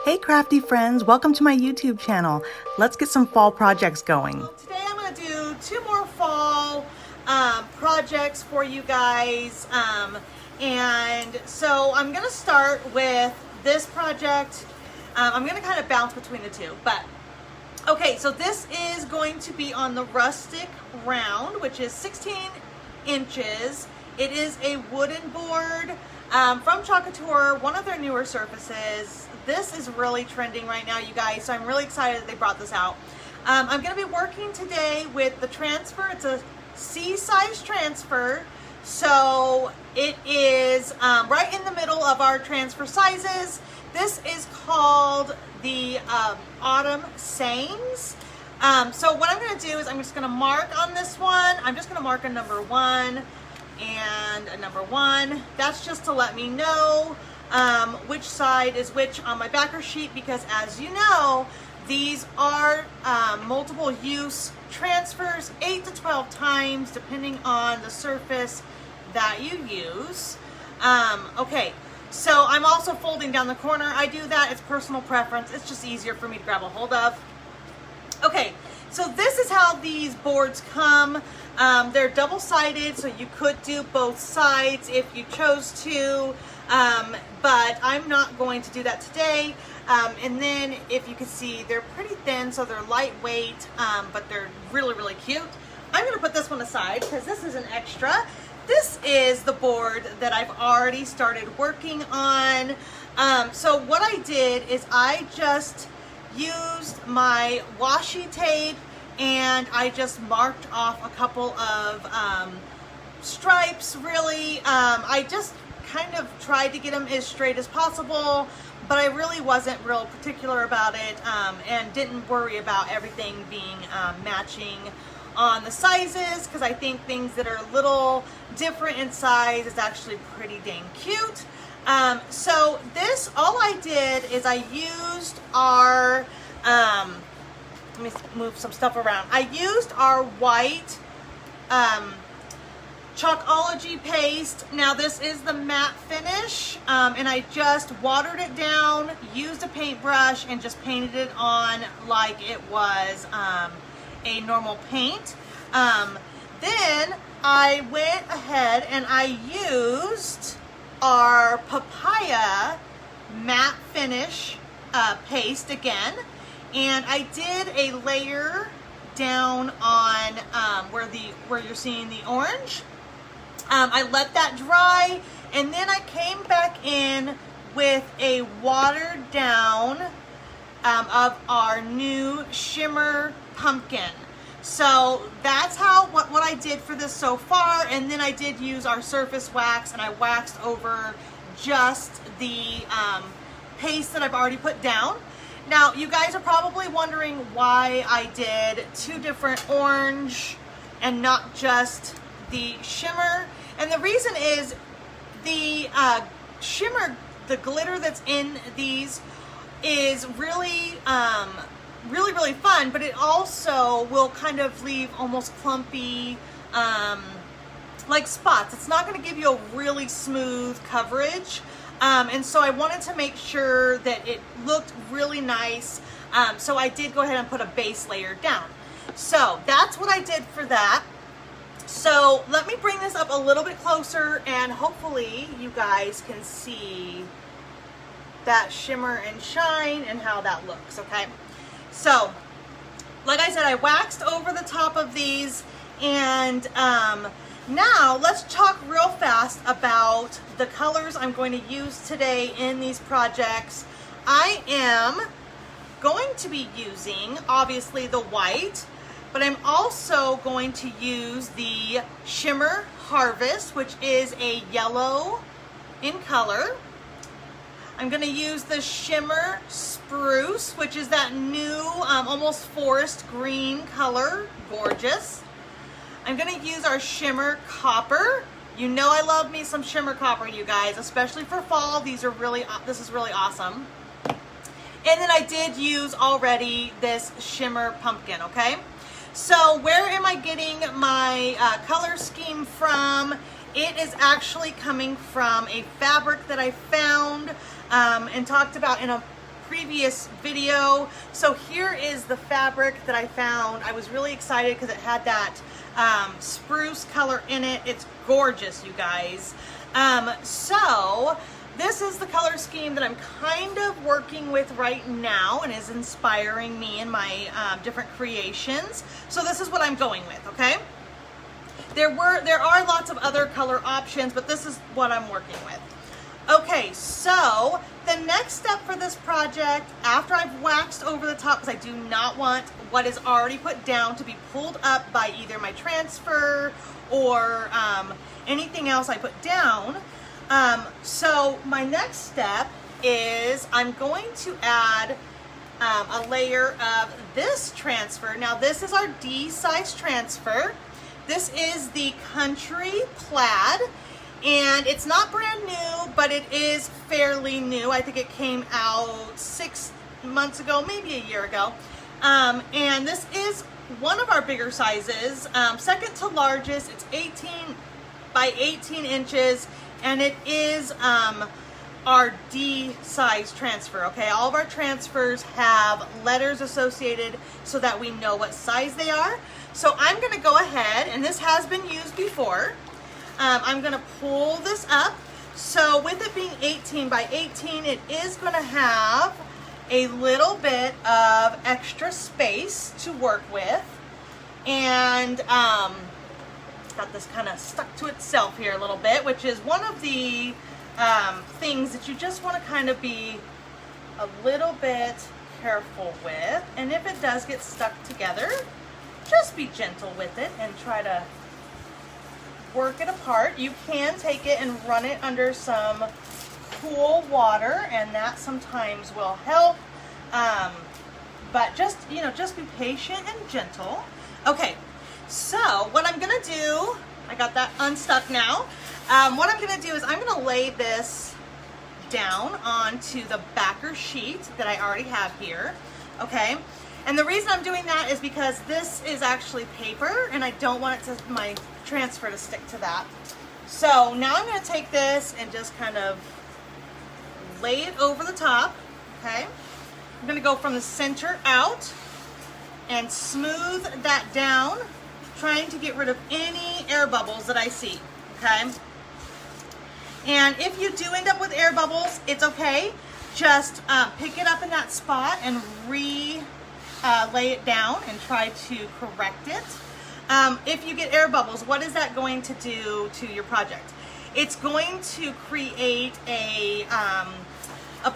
Hey crafty friends, welcome to my YouTube channel. Let's get some fall projects going. Well, today I'm going to do two more fall projects for you guys. And so I'm going to start with this project. I'm going to kind of bounce between the two. But okay, so this is going to be on the Rustic Round, which is 16 inches. It is a wooden board from Chalk Couture, one of their newer surfaces. This is really trending right now, you guys, so I'm really excited that they brought this out. I'm going to be working today with the transfer. It's a C-size transfer, so it is right in the middle of our transfer sizes. This is called the Autumn Sayings. So what I'm going to do is I'm just going to mark on this one. I'm just going to mark a number 1 and a number 1. That's just to let me know which side is which on my backer sheet, because as you know, these are multiple use transfers, 8 to 12 times depending on the surface that you use. Okay, so I'm also folding down the corner. I do that, it's personal preference. It's just easier for me to grab a hold of. Okay, so this is how these boards come. They're double-sided, so you could do both sides if you chose to, but I'm not going to do that today. And then if you can see, they're pretty thin, so they're lightweight, but they're really, really cute. I'm going to put this one aside because this is an extra. This is the board that I've already started working on. So what I did is I just used my washi tape and I just marked off a couple of stripes, really. I just kind of tried to get them as straight as possible, but I really wasn't real particular about it, and didn't worry about everything being matching on the sizes, because I think things that are a little different in size is actually pretty dang cute. So this, all I did is I used our, let me move some stuff around. I used our white Chalkology paste. Now this is the matte finish, and I just watered it down, used a paintbrush, and just painted it on like it was a normal paint. Then I went ahead and I used our Papaya matte finish paste again, and I did a layer down on where you're seeing the orange. I let that dry, and then I came back in with a watered down of our new Shimmer pumpkin. So that's how what I did for this so far. And then I did use our surface wax, and I waxed over just the paste that I've already put down. Now you guys are probably wondering why I did two different orange and not just the shimmer. And the reason is the shimmer, the glitter that's in these is really really fun, but it also will kind of leave almost clumpy like spots. It's not going to give you a really smooth coverage, and so I wanted to make sure that it looked really nice, so I did go ahead and put a base layer down. So that's what I did for that. So let me bring this up a little bit closer, and hopefully you guys can see that shimmer and shine and how that looks. Okay, so like I said, I waxed over the top of these, and now let's talk real fast about the colors I'm going to use today in these projects. I am going to be using, obviously, the white, but I'm also going to use the Shimmer Harvest, which is a yellow in color. I'm going to use the Shimmer Spruce, which is that new almost forest green color. Gorgeous. I'm going to use our Shimmer Copper. You know I love me some Shimmer Copper, you guys, especially for fall. These are really, this is really awesome. And then I did use already this Shimmer Pumpkin, okay? So where am I getting my color scheme from? It is actually coming from a fabric that I found and talked about in a previous video. So here is the fabric that I found. I was really excited because it had that spruce color in it. It's gorgeous, you guys. So this is the color scheme that I'm kind of working with right now and is inspiring me in my different creations. So this is what I'm going with, okay? There are lots of other color options, but this is what I'm working with. Okay, so the next step for this project, after I've waxed over the top, because I do not want what is already put down to be pulled up by either my transfer or anything else I put down. So my next step is I'm going to add a layer of this transfer. Now this is our D size transfer. This is the Country Plaid, and it's not brand new, but it is fairly new. I think it came out 6 months ago, maybe a year ago. And this is one of our bigger sizes, second to largest. It's 18 by 18 inches, and it is our D size transfer, okay? All of our transfers have letters associated so that we know what size they are. So I'm gonna go ahead, and this has been used before. I'm gonna pull this up. So with it being 18 by 18, it is gonna have a little bit of extra space to work with. And got this kind of stuck to itself here a little bit, which is one of the things that you just want to kind of be a little bit careful with. And if it does get stuck together, just be gentle with it and try to work it apart. You can take it and run it under some cool water, and that sometimes will help. But just, you know, just be patient and gentle. Okay, so what I'm gonna do, I got that unstuck now. What I'm gonna do is I'm gonna lay this down onto the backer sheet that I already have here, okay? And the reason I'm doing that is because this is actually paper and I don't want it to, my transfer to stick to that. So now I'm gonna take this and just kind of lay it over the top, okay? I'm gonna go from the center out and smooth that down, trying to get rid of any air bubbles that I see, okay? And if you do end up with air bubbles, it's okay. Just pick it up in that spot and lay it down and try to correct it. If you get air bubbles, what is that going to do to your project? It's going to create a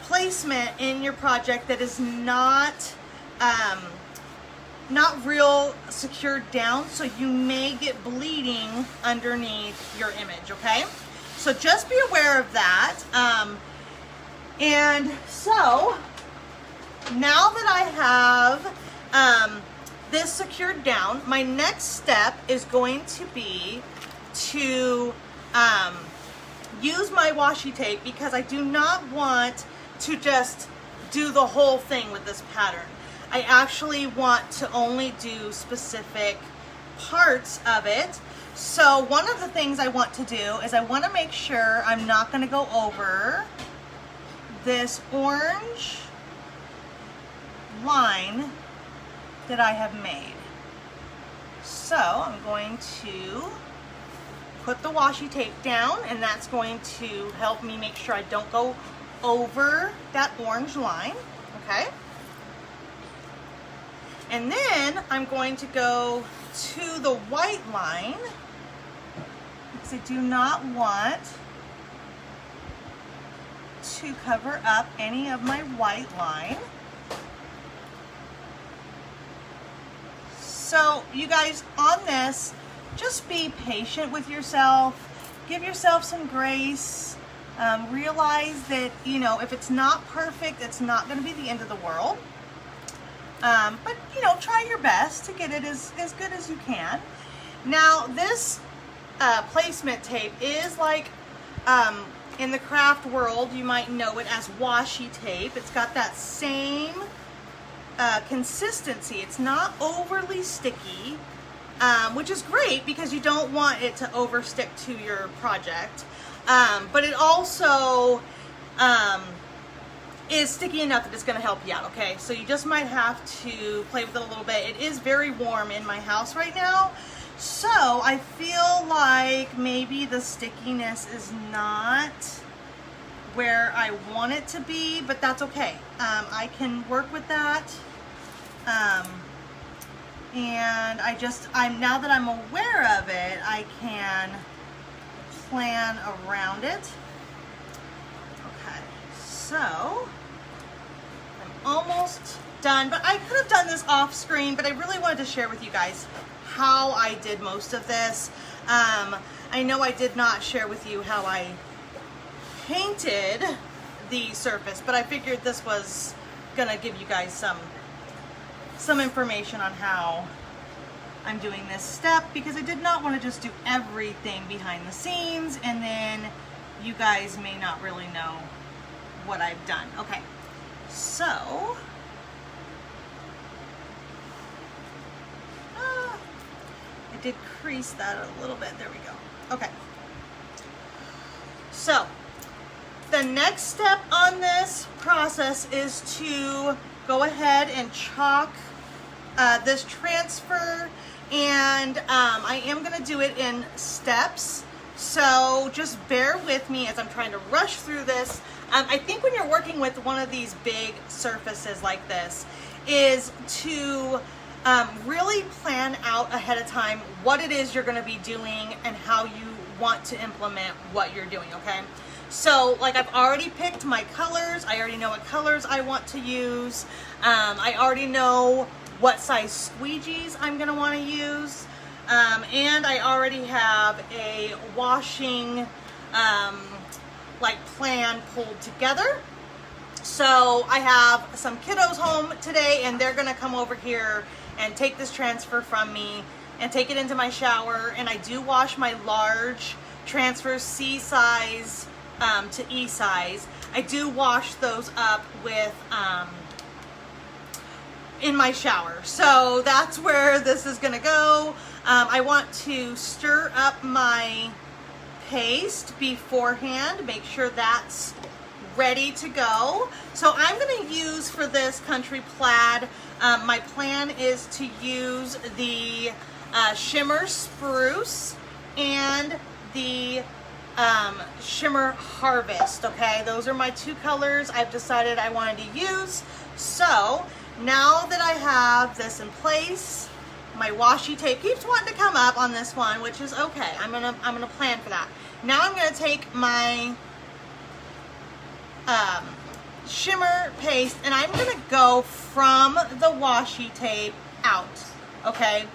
placement in your project that is not real secured down, so you may get bleeding underneath your image, okay? So just be aware of that. And so now that I have this secured down, my next step is going to be to use my washi tape, because I do not want to just do the whole thing with this pattern. I actually want to only do specific parts of it. So one of the things I want to do is I want to make sure I'm not going to go over this orange line that I have made. So I'm going to put the washi tape down, and that's going to help me make sure I don't go over that orange line, okay? And then I'm going to go to the white line, because I do not want to cover up any of my white line. So you guys, on this, just be patient with yourself. Give yourself some grace. Realize that, you know, if it's not perfect, it's not going to be the end of the world. But, you know, try your best to get it as good as you can. Now, this placement tape is like, in the craft world, you might know it as washi tape. It's got that same consistency. It's not overly sticky, which is great because you don't want it to overstick to your project. But it also is sticky enough that it's going to help you out, okay? So you just might have to play with it a little bit. It is very warm in my house right now, so I feel like maybe the stickiness is not where I want it to be, but that's okay. I can work with that. And now that I'm aware of it, I can plan around it. Okay, so I'm almost done, but I could have done this off screen, but I really wanted to share with you guys how I did most of this. I know I did not share with you how I painted the surface, but I figured this was gonna give you guys some information on how I'm doing this step, because I did not want to just do everything behind the scenes and then you guys may not really know what I've done. Okay, so I did crease that a little bit. There we go. Okay, so the next step on this process is to go ahead and chalk this transfer, and I am going to do it in steps, so just bear with me as I'm trying to rush through this. I think when you're working with one of these big surfaces like this is to really plan out ahead of time what it is you're going to be doing and how you want to implement what you're doing, okay? So like I've already picked my colors. I already know what colors I want to use. I already know what size squeegees I'm going to want to use. And I already have a washing like plan pulled together. So I have some kiddos home today and they're going to come over here and take this transfer from me and take it into my shower. And I do wash my large transfers, C size to E size. I do wash those up with in my shower. So that's where this is gonna go. I want to stir up my paste beforehand, make sure that's ready to go. So I'm gonna use for this country plaid, my plan is to use the Shimmer Spruce and the Shimmer Harvest, okay? Those are my two colors I've decided I wanted to use. So now that I have this in place, my washi tape keeps wanting to come up on this one, which is okay. I'm gonna plan for that. Now I'm gonna take my shimmer paste and I'm gonna go from the washi tape out, okay?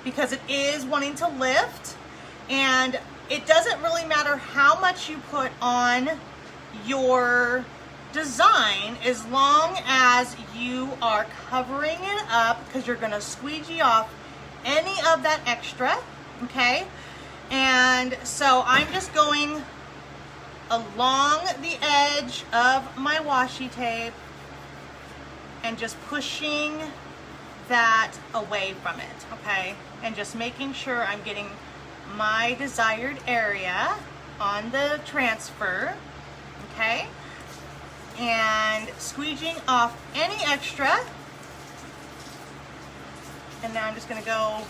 Because it is wanting to lift, and it doesn't really matter how much you put on your design as long as you are covering it up, because you're going to squeegee off any of that extra, okay? And so I'm just going along the edge of my washi tape and just pushing that away from it, okay? And just making sure I'm getting my desired area on the transfer, okay? And squeegeeing off any extra. And now I'm just gonna go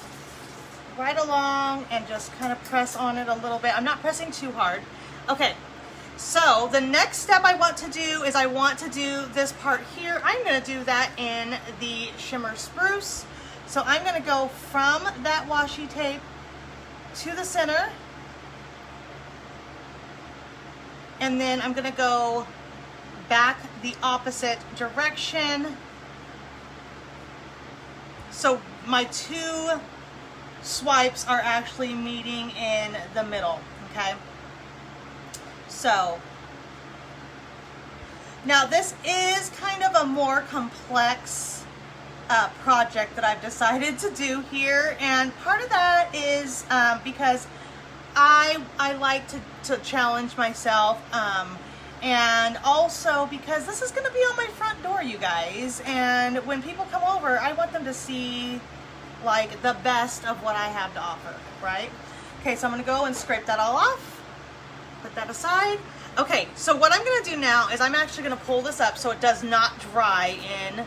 right along and just kind of press on it a little bit. I'm not pressing too hard. Okay, so the next step I want to do is I want to do this part here. I'm gonna do that in the Shimmer Spruce. So I'm gonna go from that washi tape to the center, and then I'm gonna go back the opposite direction. So my two swipes are actually meeting in the middle, okay? So now this is kind of a more complex project that I've decided to do here, and part of that is because I like to challenge myself, and also because this is going to be on my front door, you guys, and when people come over I want them to see like the best of what I have to offer, right? Okay, so I'm going to go and scrape that all off, put that aside. Okay, so what I'm gonna do now is I'm actually gonna pull this up so it does not dry in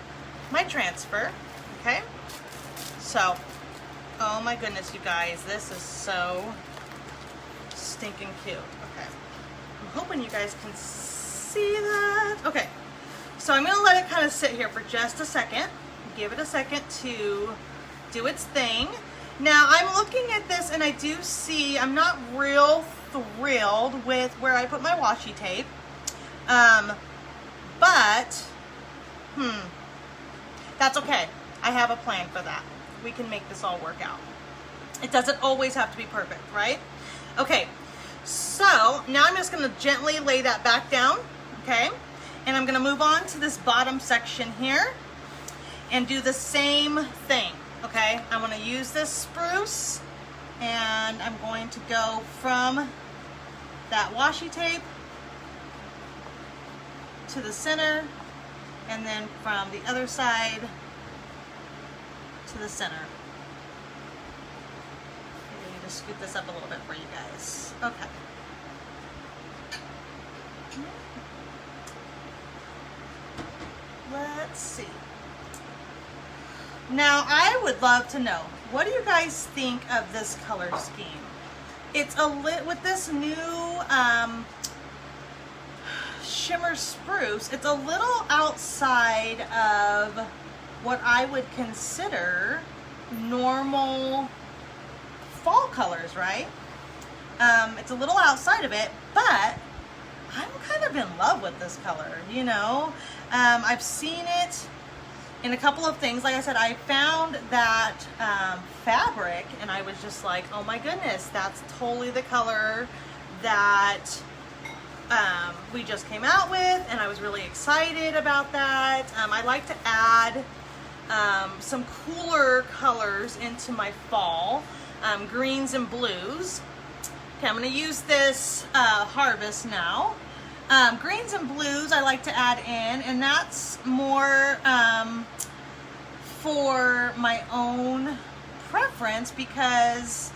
my transfer, okay? So, oh my goodness, you guys, this is so stinking cute. Okay, I'm hoping you guys can see that. Okay, so I'm gonna let it kind of sit here for just a second. Give it a second to do its thing. Now I'm looking at this and I do see, I'm not real thrilled with where I put my washi tape. But, that's okay. I have a plan for that. We can make this all work out. It doesn't always have to be perfect, right? Okay, so now I'm just gonna gently lay that back down, okay? And I'm gonna move on to this bottom section here and do the same thing, okay? I'm gonna use this spruce and I'm going to go from that washi tape to the center and then from the other side to the center. I need to scoot this up a little bit for you guys. Okay. Let's see. Now I would love to know, what do you guys think of this color scheme? It's a lit with this new Shimmer Spruce. It's a little outside of what I would consider normal fall colors, right? It's a little outside of it, but I'm kind of in love with this color, you know? I've seen it in a couple of things. Like I said, I found that fabric and I was just like, oh my goodness, that's totally the color that we just came out with, and I was really excited about that. I like to add some cooler colors into my fall, greens and blues. Okay, I'm going to use this Harvest now. Greens and blues I like to add in, and that's more for my own preference because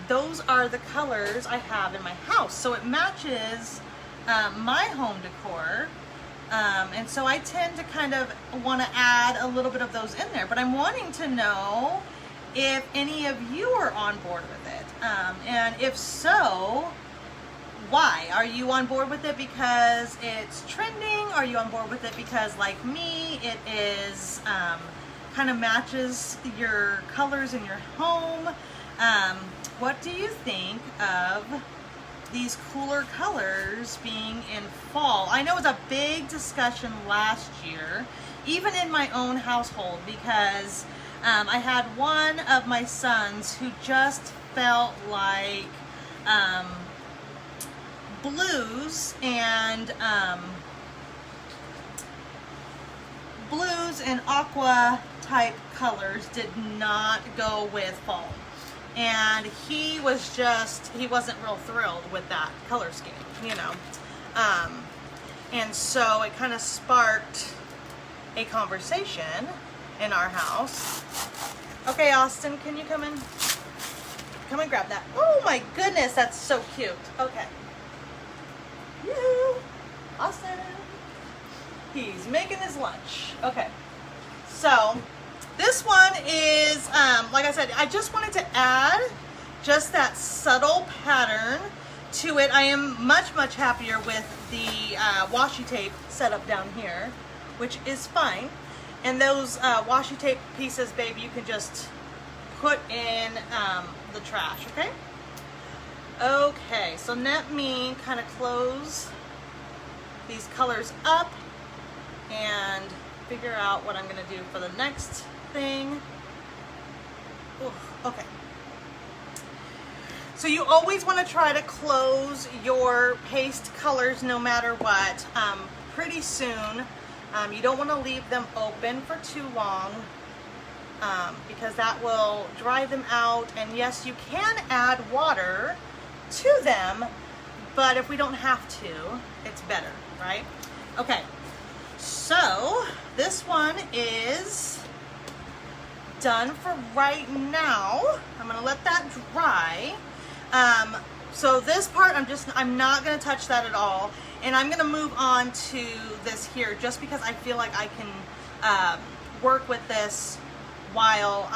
those are the colors I have in my house. So it matches my home decor. And so I tend to kind of want to add a little bit of those in there. But I'm wanting to know if any of you are on board with it. And if so, why? Are you on board with it because it's trending? Are you on board with it because, like me, it is kind of matches your colors in your home? What do you think of these cooler colors being in fall? I know it was a big discussion last year, even in my own household, because I had one of my sons who just felt like blues and aqua type colors did not go with fall, and he wasn't real thrilled with that color scheme, you know. And so it kind of sparked a conversation in our house. Okay, Austin, can you come and grab that? Oh my goodness, that's so cute. Okay. You, Austin. He's making his lunch. Okay. So this one is, like I said, I just wanted to add just that subtle pattern to it. I am much, much happier with the washi tape setup down here, which is fine. And those washi tape pieces, babe, you can just put in the trash, okay? Okay, so let me kind of close these colors up and figure out what I'm going to do for the next thing. Ooh, okay. So you always want to try to close your paste colors no matter what pretty soon. You don't want to leave them open for too long because that will dry them out. And yes, you can add water to them, but if we don't have to, it's better, right? Okay, so this one is done for right now. I'm gonna let that dry. So this part, I'm not gonna touch that at all. And I'm gonna move on to this here just because I feel like I can work with this while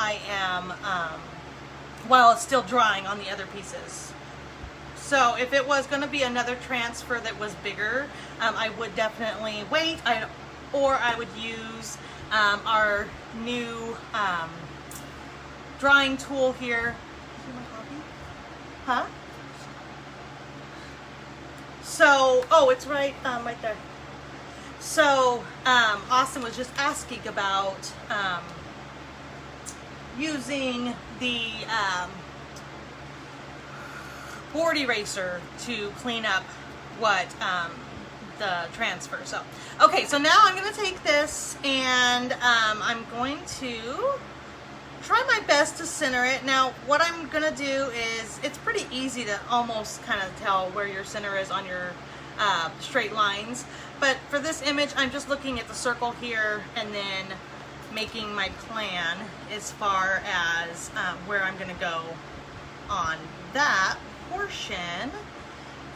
while it's still drying on the other pieces. So if it was gonna be another transfer that was bigger, I would definitely wait, or I would use our new drying tool here. See my coffee? Huh? So, oh, it's right there. So, Austin was just asking about using the board eraser to clean up what the transfer. So, okay, so now I'm going to take this and I'm going to try my best to center it. Now, what I'm gonna do is, it's pretty easy to almost kind of tell where your center is on your straight lines. But for this image, I'm just looking at the circle here and then making my plan as far as where I'm gonna go on that portion.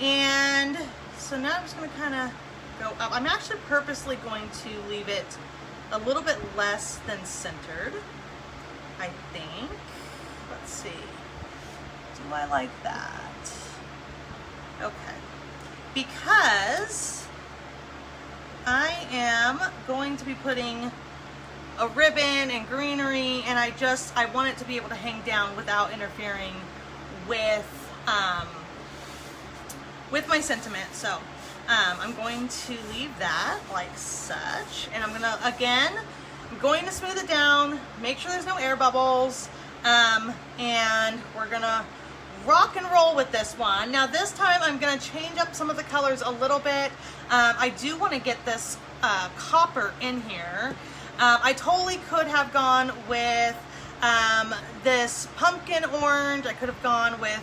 And so now I'm just gonna kind of go up. I'm actually purposely going to leave it a little bit less than centered, I think. Let's see. Do I like that? Okay. Because I am going to be putting a ribbon and greenery, and I want it to be able to hang down without interfering with my sentiment. So I'm going to leave that like such, and I'm going to smooth it down, make sure there's no air bubbles, and we're gonna rock and roll with this one. Now this time I'm gonna change up some of the colors a little bit. I do want to get this copper in here. I totally could have gone with this pumpkin orange. I could have gone with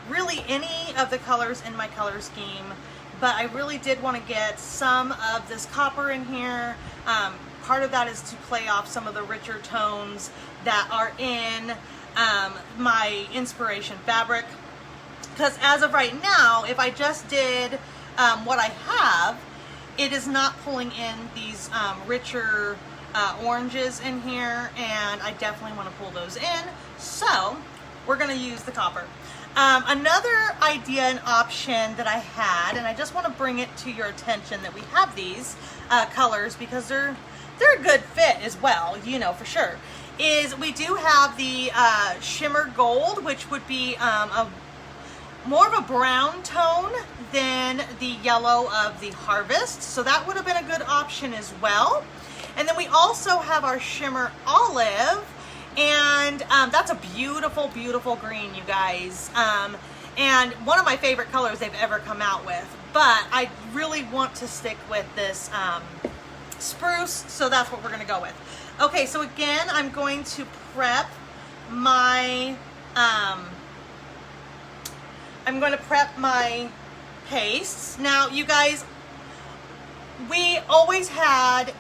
really any of the colors in my color scheme, but I really did want to get some of this copper in here. Part of that is to play off some of the richer tones that are in my inspiration fabric. Because as of right now, if I just did what I have, it is not pulling in these richer oranges in here, and I definitely want to pull those in. So we're going to use the copper. Another idea and option that I had, and I just want to bring it to your attention that we have these colors because they're a good fit as well, you know, for sure, is we do have the Shimmer Gold, which would be more of a brown tone than the yellow of the Harvest. So that would have been a good option as well. And then we also have our Shimmer Olive, and that's a beautiful, beautiful green, you guys. And one of my favorite colors they've ever come out with. But I really want to stick with this Spruce, so that's what we're gonna go with. Okay, so again, I'm going to prep my pastes. Now, you guys, we always had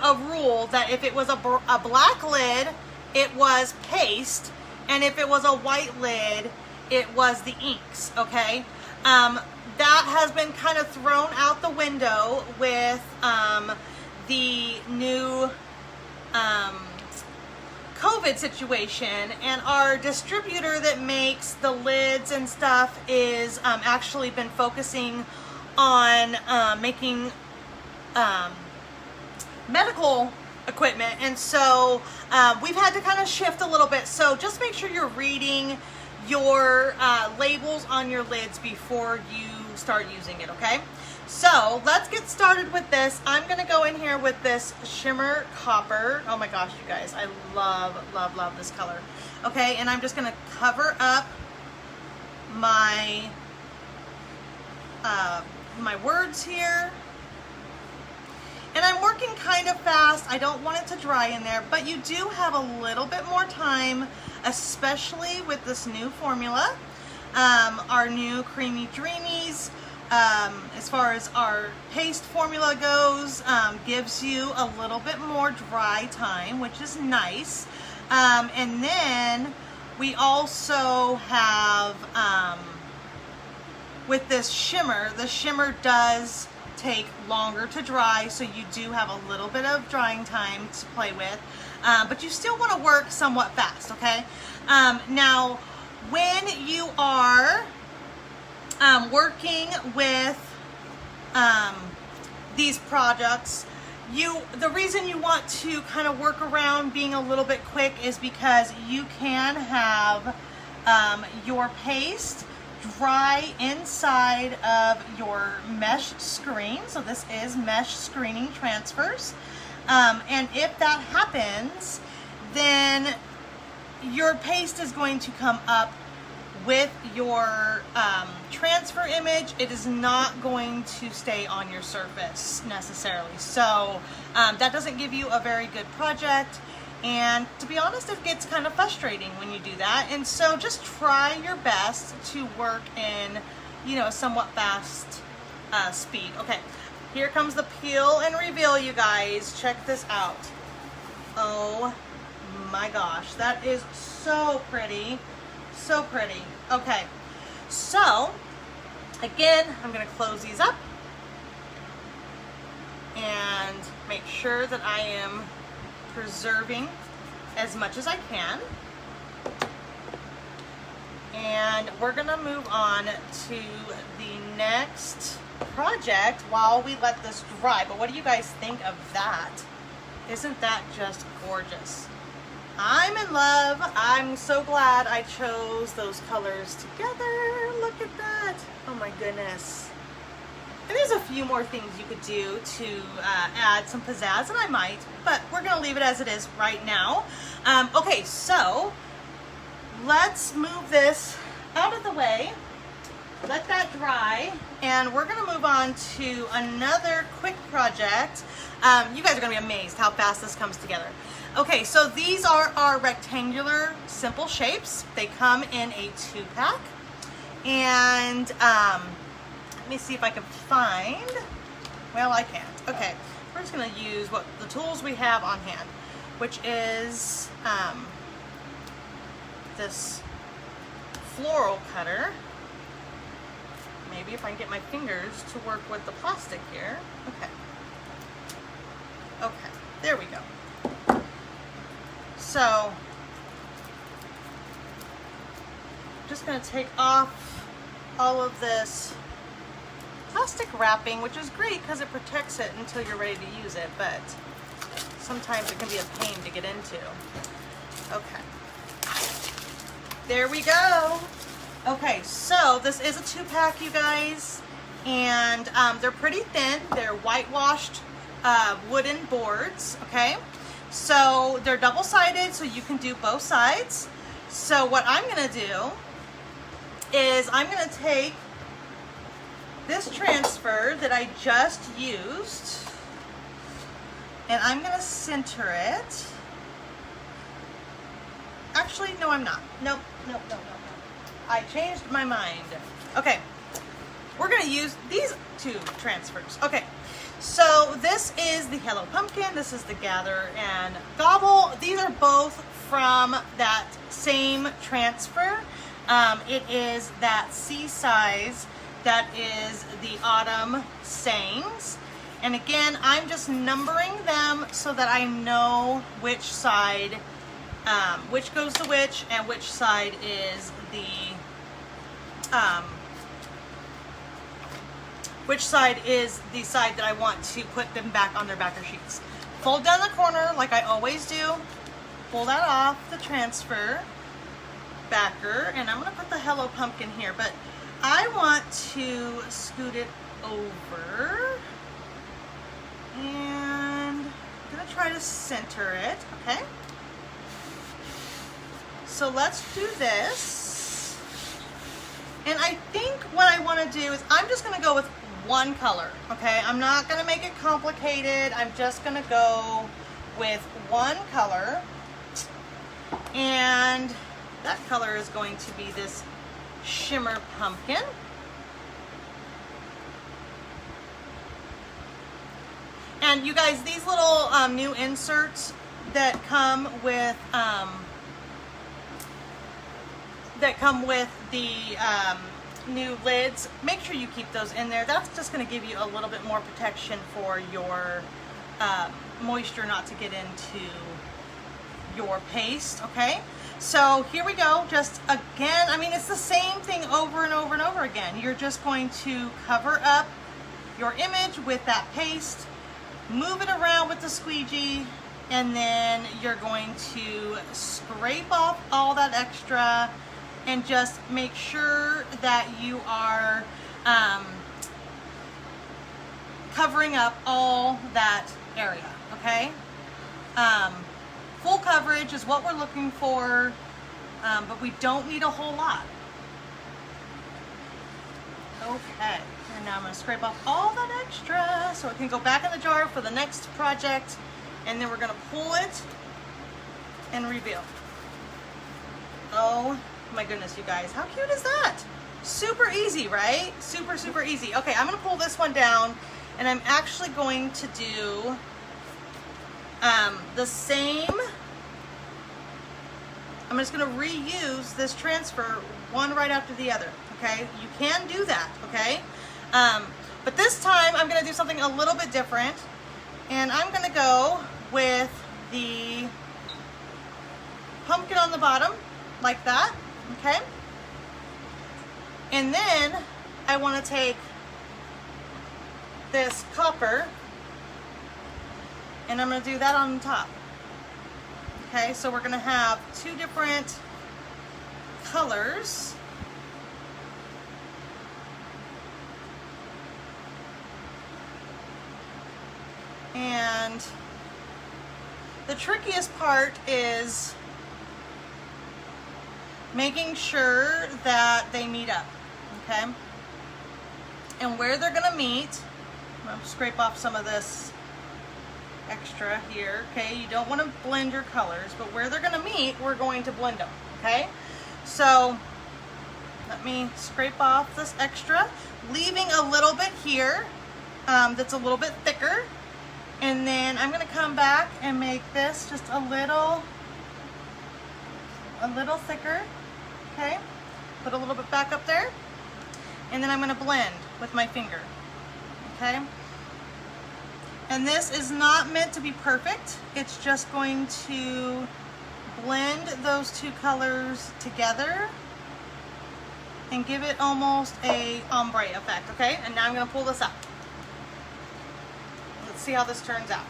a rule that if it was a black lid, it was paste, and if it was a white lid, it was the inks. Okay. That has been kind of thrown out the window with the new COVID situation, and our distributor that makes the lids and stuff is actually been focusing on making medical equipment, and so we've had to kind of shift a little bit. So just make sure you're reading your labels on your lids before you start using it, okay? So let's get started with this. I'm gonna go in here with this Shimmer Copper. Oh my gosh, you guys, I love, love, love this color. Okay, and I'm just gonna cover up my my words here. And I'm working kind of fast. I don't want it to dry in there, but you do have a little bit more time, especially with this new formula. Our new Creamy Dreamies, as far as our paste formula goes, gives you a little bit more dry time, which is nice. And then We also have, with this shimmer, the shimmer does take longer to dry, so you do have a little bit of drying time to play with, but you still want to work somewhat fast, okay? Now, when you are working with these products, the reason you want to kind of work around being a little bit quick is because you can have your paste dry inside of your mesh screen. So this is mesh screening transfers. And if that happens, then your paste is going to come up with your transfer image. It is not going to stay on your surface necessarily. So that doesn't give you a very good project. And to be honest, it gets kind of frustrating when you do that. And so just try your best to work in, you know, a somewhat fast speed. Okay, here comes the peel and reveal, you guys. Check this out. Oh my gosh, that is so pretty. So pretty. Okay, so again, I'm going to close these up and make sure that I am preserving as much as I can. And we're going to move on to the next project while we let this dry. But what do you guys think of that? Isn't that just gorgeous? I'm in love. I'm so glad I chose those colors together. Look at that. Oh my goodness. And there's a few more things you could do to add some pizzazz, and I might, but we're gonna leave it as it is right now. Okay, so let's move this out of the way, let that dry, and we're gonna move on to another quick project. You guys are gonna be amazed how fast this comes together. Okay, so these are our rectangular simple shapes. They come in a 2-pack, and let me see if I can find, well, I can't. Okay, we're just gonna use the tools we have on hand, which is this floral cutter. Maybe if I can get my fingers to work with the plastic here. Okay. Okay, there we go. So, I'm just gonna take off all of this plastic wrapping, which is great because it protects it until you're ready to use it, but sometimes it can be a pain to get into. Okay. There we go. Okay, so this is a 2-pack, you guys, and they're pretty thin. They're whitewashed wooden boards, okay? So they're double-sided, so you can do both sides. So what I'm gonna do is I'm gonna take this transfer that I just used, and I'm gonna center it. Actually, no, I'm not. Nope. I changed my mind. Okay, we're gonna use these 2 transfers. Okay, so this is the Hello Pumpkin, this is the Gather and Gobble. These are both from that same transfer. It is that C size that is the Autumn Sayings. And again, I'm just numbering them so that I know which side, which goes to which, and which side is the side that I want to put them back on their backer sheets. Fold down the corner like I always do. Pull that off the transfer backer, and I'm going to put the Hello Pumpkin here, but I want to scoot it over, and I'm going to try to center it, okay? So let's do this. And I think what I want to do is I'm just going to go with one color, okay? I'm not going to make it complicated. I'm just going to go with one color. And that color is going to be this Shimmer Pumpkin. And you guys, these little new inserts that come with that come with the new lids, make sure you keep those in there. That's just going to give you a little bit more protection for your moisture not to get into your paste. Okay, so here we go. Just again, I mean, it's the same thing over and over and over again. You're just going to cover up your image with that paste, move it around with the squeegee, and then you're going to scrape off all that extra and just make sure that you are covering up all that area, okay? Full coverage is what we're looking for, but we don't need a whole lot. Okay, and now I'm gonna scrape off all that extra so it can go back in the jar for the next project, and then we're gonna pull it and reveal. Oh my goodness, you guys, how cute is that? Super easy, right? Super, super easy. Okay, I'm gonna pull this one down, and I'm actually going to do the same. I'm just gonna reuse this transfer one right after the other, okay? You can do that, okay? But this time I'm gonna do something a little bit different, and I'm gonna go with the pumpkin on the bottom, like that, okay? And then I wanna take this copper, and I'm gonna do that on top. Okay, so we're gonna have two different colors. And the trickiest part is making sure that they meet up, okay? And where they're gonna meet, I'm gonna scrape off some of this extra here, okay? You don't want to blend your colors, but where they're going to meet, we're going to blend them, okay? So let me scrape off this extra, leaving a little bit here that's a little bit thicker, and then I'm going to come back and make this just a little thicker, okay? Put a little bit back up there, and then I'm going to blend with my finger, okay? And this is not meant to be perfect. It's just going to blend those two colors together and give it almost a ombre effect, okay? And now I'm gonna pull this up. Let's see how this turns out.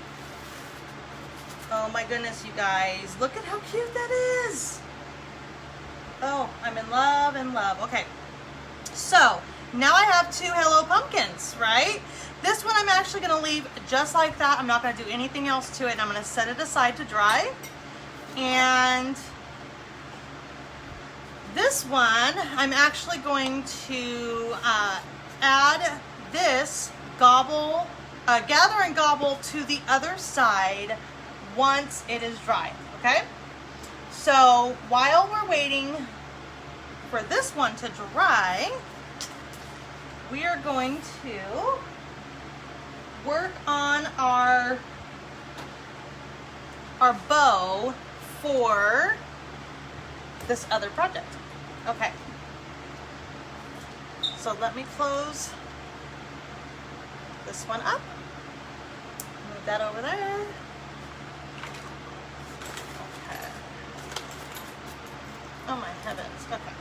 Oh my goodness, you guys. Look at how cute that is. Oh, I'm in love, in love. Okay, so now I have two Hello Pumpkins, right? This one I'm actually gonna leave just like that. I'm not gonna do anything else to it, and I'm gonna set it aside to dry. And this one, I'm actually going to add this gobble, gather and gobble to the other side once it is dry, okay? So while we're waiting for this one to dry, we are going to work on our bow for this other project. Okay. So let me close this one up. Move that over there. Okay. Oh my heavens. Okay.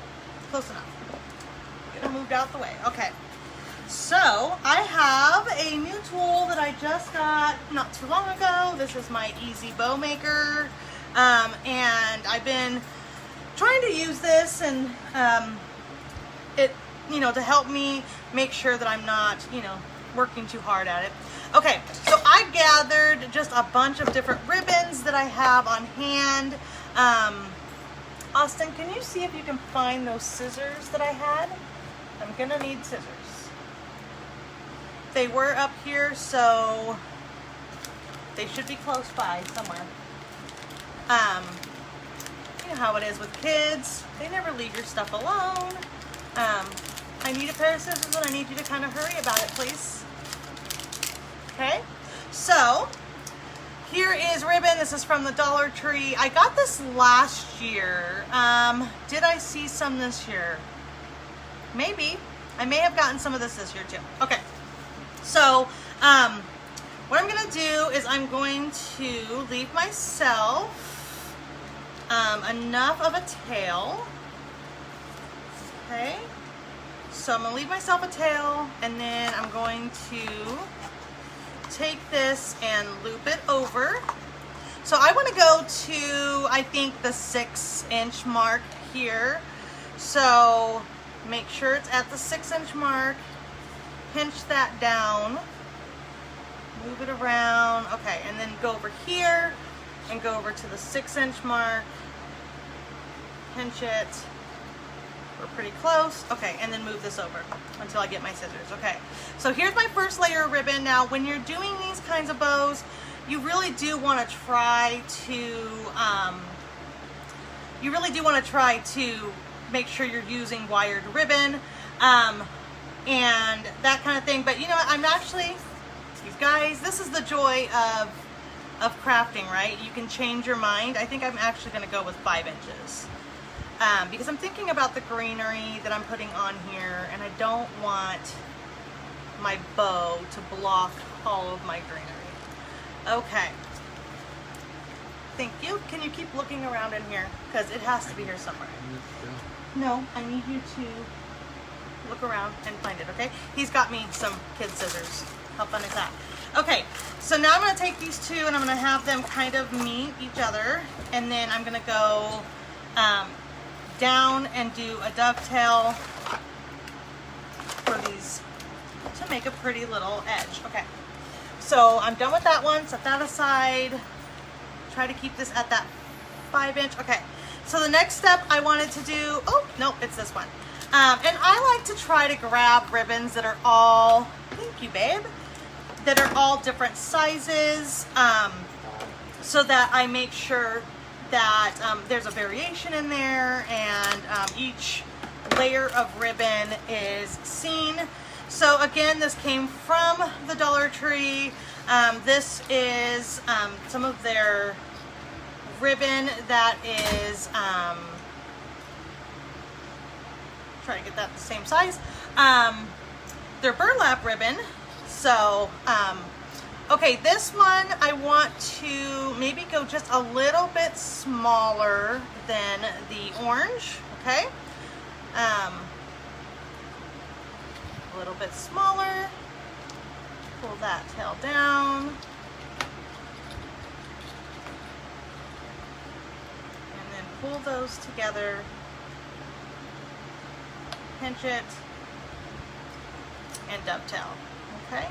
Close enough. Get it moved out the way. Okay. So I have a new tool that I just got not too long ago. This is my Easy Bow Maker, and I've been trying to use this, and it, you know, to help me make sure that I'm not, you know, working too hard at it. Okay, so I gathered just a bunch of different ribbons that I have on hand. Austin, can you see if you can find those scissors that I had? I'm gonna need scissors. They were up here, so they should be close by somewhere. You know how it is with kids. They never leave your stuff alone. I need a pair of scissors, and I need you to kind of hurry about it, please. Okay, so here is ribbon. This is from the Dollar Tree. I got this last year. Did I see some this year? Maybe. I may have gotten some of this year too. Okay. So, what I'm going to do is I'm going to leave myself enough of a tail. Okay. So I'm going to leave myself a tail, and then I'm going to take this and loop it over. So I want to go to, I think, the 6-inch mark here. So make sure it's at the 6-inch mark. Pinch that down. Move it around. Okay, and then go over here and go over to the 6-inch mark. Pinch it. We're pretty close. Okay, and then move this over until I get my scissors. Okay, so here's my first layer of ribbon. Now, when you're doing these kinds of bows, you really do want to try to make sure you're using wired ribbon and that kind of thing. But you know what? I'm actually, you guys, this is the joy of crafting, right? You can change your mind. I think I'm actually going to go with 5 inches. Because I'm thinking about the greenery that I'm putting on here, and I don't want my bow to block all of my greenery. Okay. Thank you. Can you keep looking around in here? Because it has to be here somewhere. No, I need you to look around and find it, okay? He's got me some kid scissors. How fun is that? Okay, so now I'm going to take these two and I'm going to have them kind of meet each other, and then I'm going to go down and do a dovetail for these to make a pretty little edge. Okay, so I'm done with that one. Set that aside. Try to keep this at that 5-inch. Okay, so the next step I wanted to do, oh no, it's this one. And I like to try to grab ribbons that are all, thank you babe, that are all different sizes, so that I make sure that there's a variation in there, and each layer of ribbon is seen. So again, this came from the Dollar Tree. This is some of their ribbon that is, try to get that the same size. Their burlap ribbon. So, okay, this one I want to maybe go just a little bit smaller than the orange, okay? A little bit smaller. Pull that tail down. And then pull those together. Pinch it. And dovetail, okay?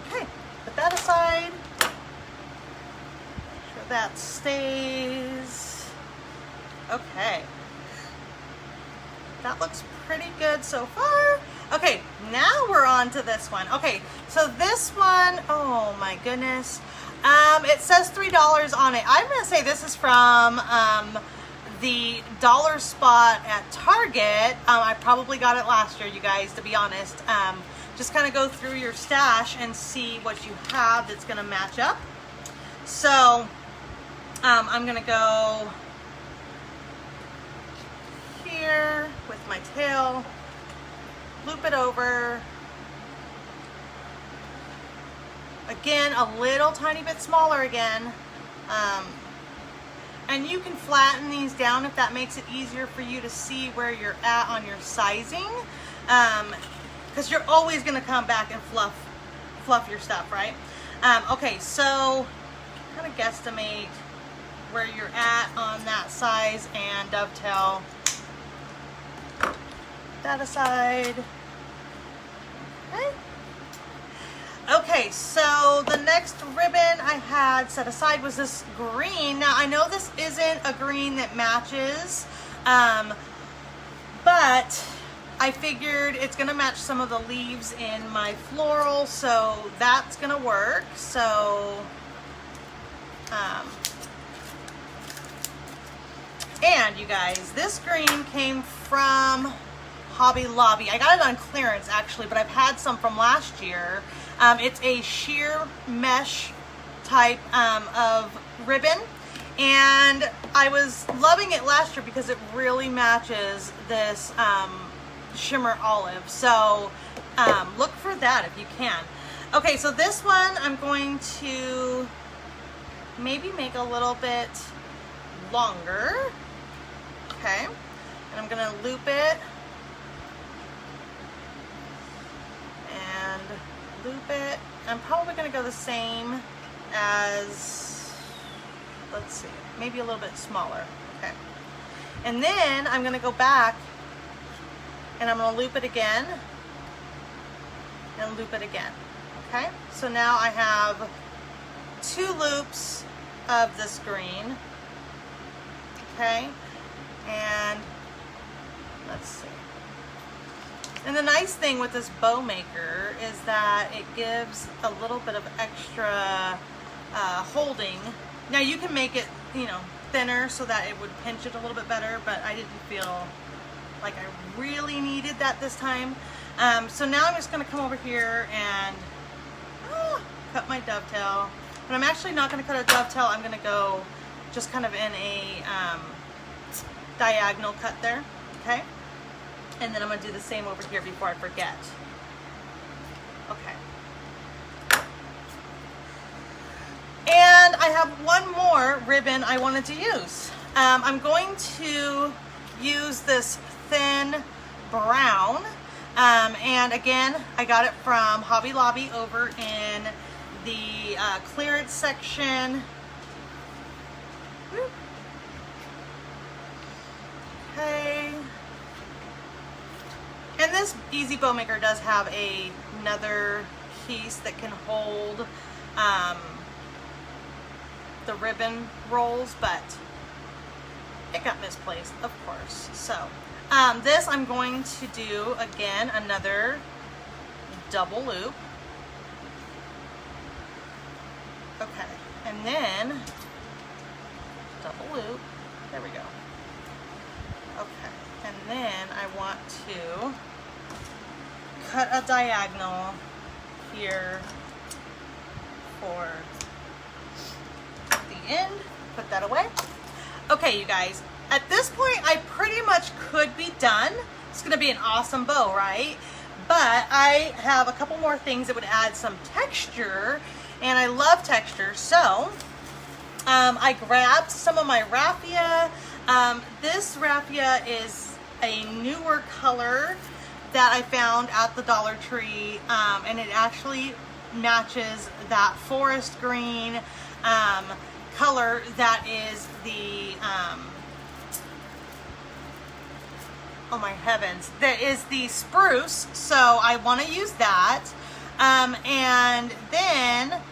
Okay, put that aside. Make sure that stays. Okay. That looks pretty good so far. Okay, now we're on to this one. Okay, so this one, oh my goodness. It says $3 on it. I'm gonna say this is from the dollar spot at Target. I probably got it last year, you guys, to be honest. Just kind of go through your stash and see what you have that's gonna match up. So I'm gonna go here with my tail, loop it over. Again, a little tiny bit smaller again. And you can flatten these down if that makes it easier for you to see where you're at on your sizing. Because you're always gonna come back and fluff your stuff, right? Okay, so kind of guesstimate where you're at on that size and dovetail. That aside. Okay. Okay, so the next ribbon I had set aside was this green. Now I know this isn't a green that matches, but I figured it's gonna match some of the leaves in my floral, so that's gonna work. So, and you guys, this green came from Hobby Lobby. I got it on clearance actually, but I've had some from last year. It's a sheer mesh type of ribbon, and I was loving it last year because it really matches this shimmer olive. So look for that if you can. Okay, so this one I'm going to maybe make a little bit longer. Okay, and I'm gonna loop it and loop it. I'm probably gonna go the same as, let's see, maybe a little bit smaller. Okay, and then I'm gonna go back and I'm gonna loop it again and loop it again. Okay, so now I have 2 loops of this green. Okay, and let's see. And the nice thing with this bow maker is that it gives a little bit of extra holding. Now you can make it, you know, thinner so that it would pinch it a little bit better, but I didn't feel like I really needed that this time. So now I'm just going to come over here and cut my dovetail. But I'm actually not going to cut a dovetail. I'm going to go just kind of in a diagonal cut there. Okay. And then I'm going to do the same over here before I forget. Okay. And I have one more ribbon I wanted to use. I'm going to use this thin brown. And again, I got it from Hobby Lobby over in the clearance section. Okay. And this Easy Bow Maker does have another piece that can hold the ribbon rolls, but it got misplaced, of course. So this I'm going to do again another double loop. Okay, and then double loop. There we go. Okay, and then I want to cut a diagonal here for the end. Put that away. Okay, you guys, at this point I pretty much could be done. It's gonna be an awesome bow, right? But I have a couple more things that would add some texture, and I love texture. So I grabbed some of my raffia. This raffia is a newer color that I found at the Dollar Tree, and it actually matches that forest green color that is the oh my heavens, that is the spruce. So I want to use that. And then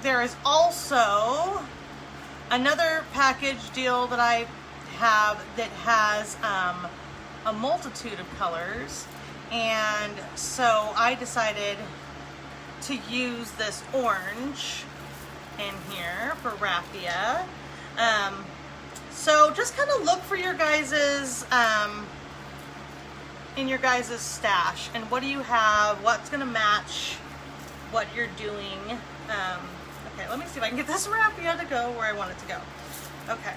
there is also another package deal that I have that has a multitude of colors, and so I decided to use this orange in here for raffia. So just kind of look for your guys's in your guys's stash, and what do you have, what's gonna match what you're doing. Okay, let me see if I can get this raffia to go where I want it to go. Okay,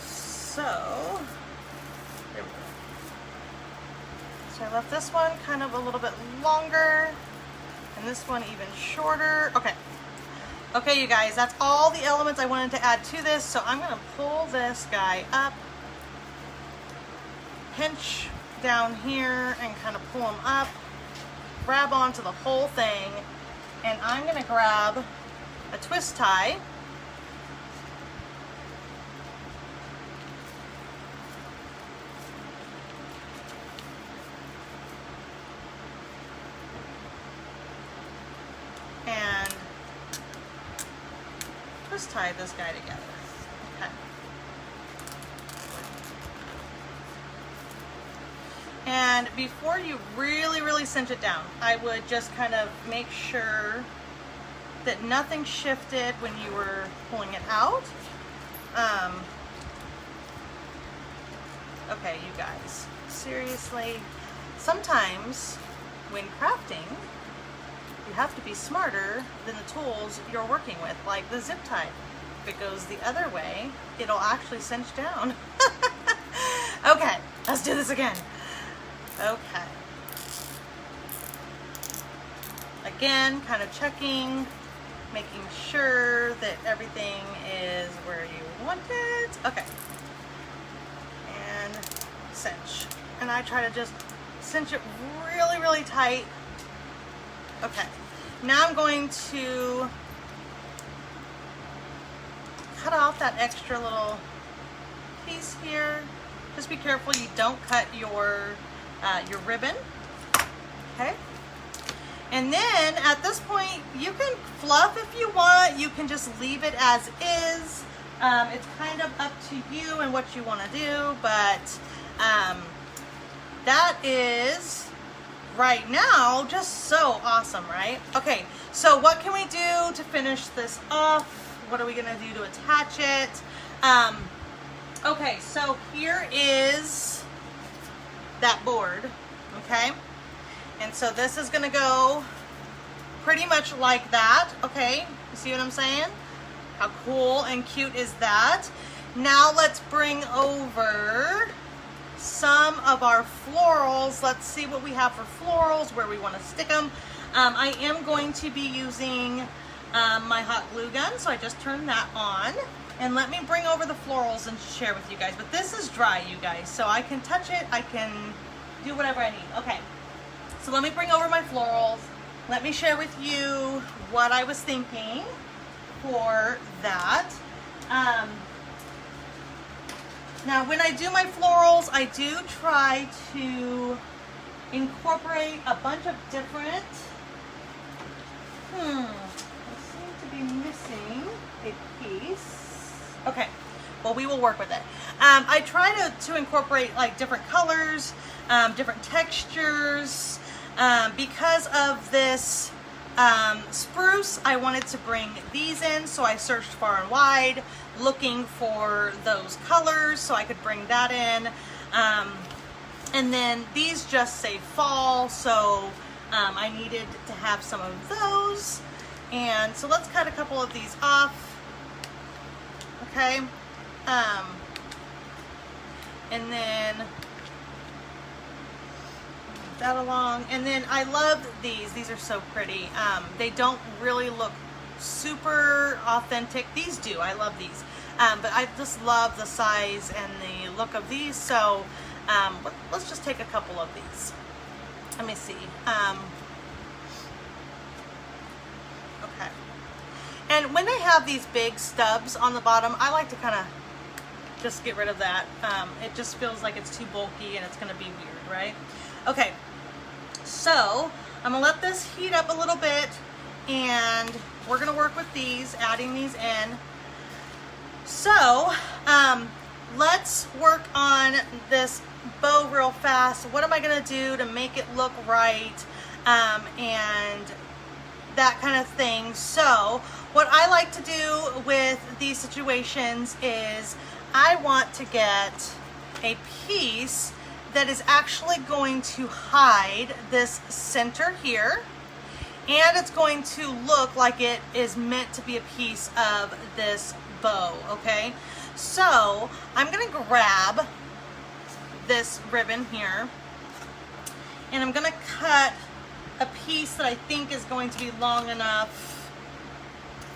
so there we go. So I left this one kind of a little bit longer, and this one even shorter. Okay. Okay, you guys, that's all the elements I wanted to add to this. So I'm going to pull this guy up, pinch down here, and kind of pull him up, grab onto the whole thing, and I'm going to grab a twist tie. And twist tie this guy together. Okay. And before you really cinch it down, I would just kind of make sure that nothing shifted when you were pulling it out. Okay, you guys, seriously, sometimes when crafting, you have to be smarter than the tools you're working with, like the zip tie. If it goes the other way, it'll actually cinch down. Okay, let's do this again. Okay. Again, kind of checking, making sure that everything is where you want it. Okay. And cinch. And I try to just cinch it really, really tight. Okay. Now I'm going to cut off that extra little piece here. Just be careful you don't cut your ribbon. Okay. And then at this point, you can fluff if you want. You can just leave it as is. It's kind of up to you and what you want to do, but that is right now just so awesome, right? Okay, so what can we do to finish this off? What are we gonna do to attach it? Okay, so here is that board, okay? And so this is gonna go pretty much like that, okay? You see what I'm saying? How cool and cute is that? Now let's bring over some of our florals. Let's see what we have for florals, where we want to stick them. I am going to be using my hot glue gun, so I just turned that on. And let me bring over the florals and share with you guys. But this is dry, you guys, so I can touch it, I can do whatever I need. Okay, so let me bring over my florals. Let me share with you what I was thinking for that. Now when I do my florals, I do try to incorporate a bunch of different, I seem to be missing a piece. Okay, well, we will work with it. I try to incorporate like different colors, different textures. Because of this spruce, I wanted to bring these in, so I searched far and wide looking for those colors so I could bring that in. And then these just say fall, so I needed to have some of those. And so let's cut a couple of these off. Okay. And then move that along. And then I love these. These are so pretty. They don't really look super authentic. These do. I love these. But I just love the size and the look of these. So let's just take a couple of these. Let me see. Okay. And when they have these big stubs on the bottom, I like to kind of just get rid of that. It just feels like it's too bulky and it's going to be weird, right? Okay. So I'm going to let this heat up a little bit, and we're going to work with these, adding these in. So let's work on this bow real fast. What am I going to do to make it look right, and that kind of thing. So what I like to do with these situations is I want to get a piece that is actually going to hide this center here, and it's going to look like it is meant to be a piece of this bow, okay? So I'm gonna grab this ribbon here, and I'm gonna cut a piece that I think is going to be long enough.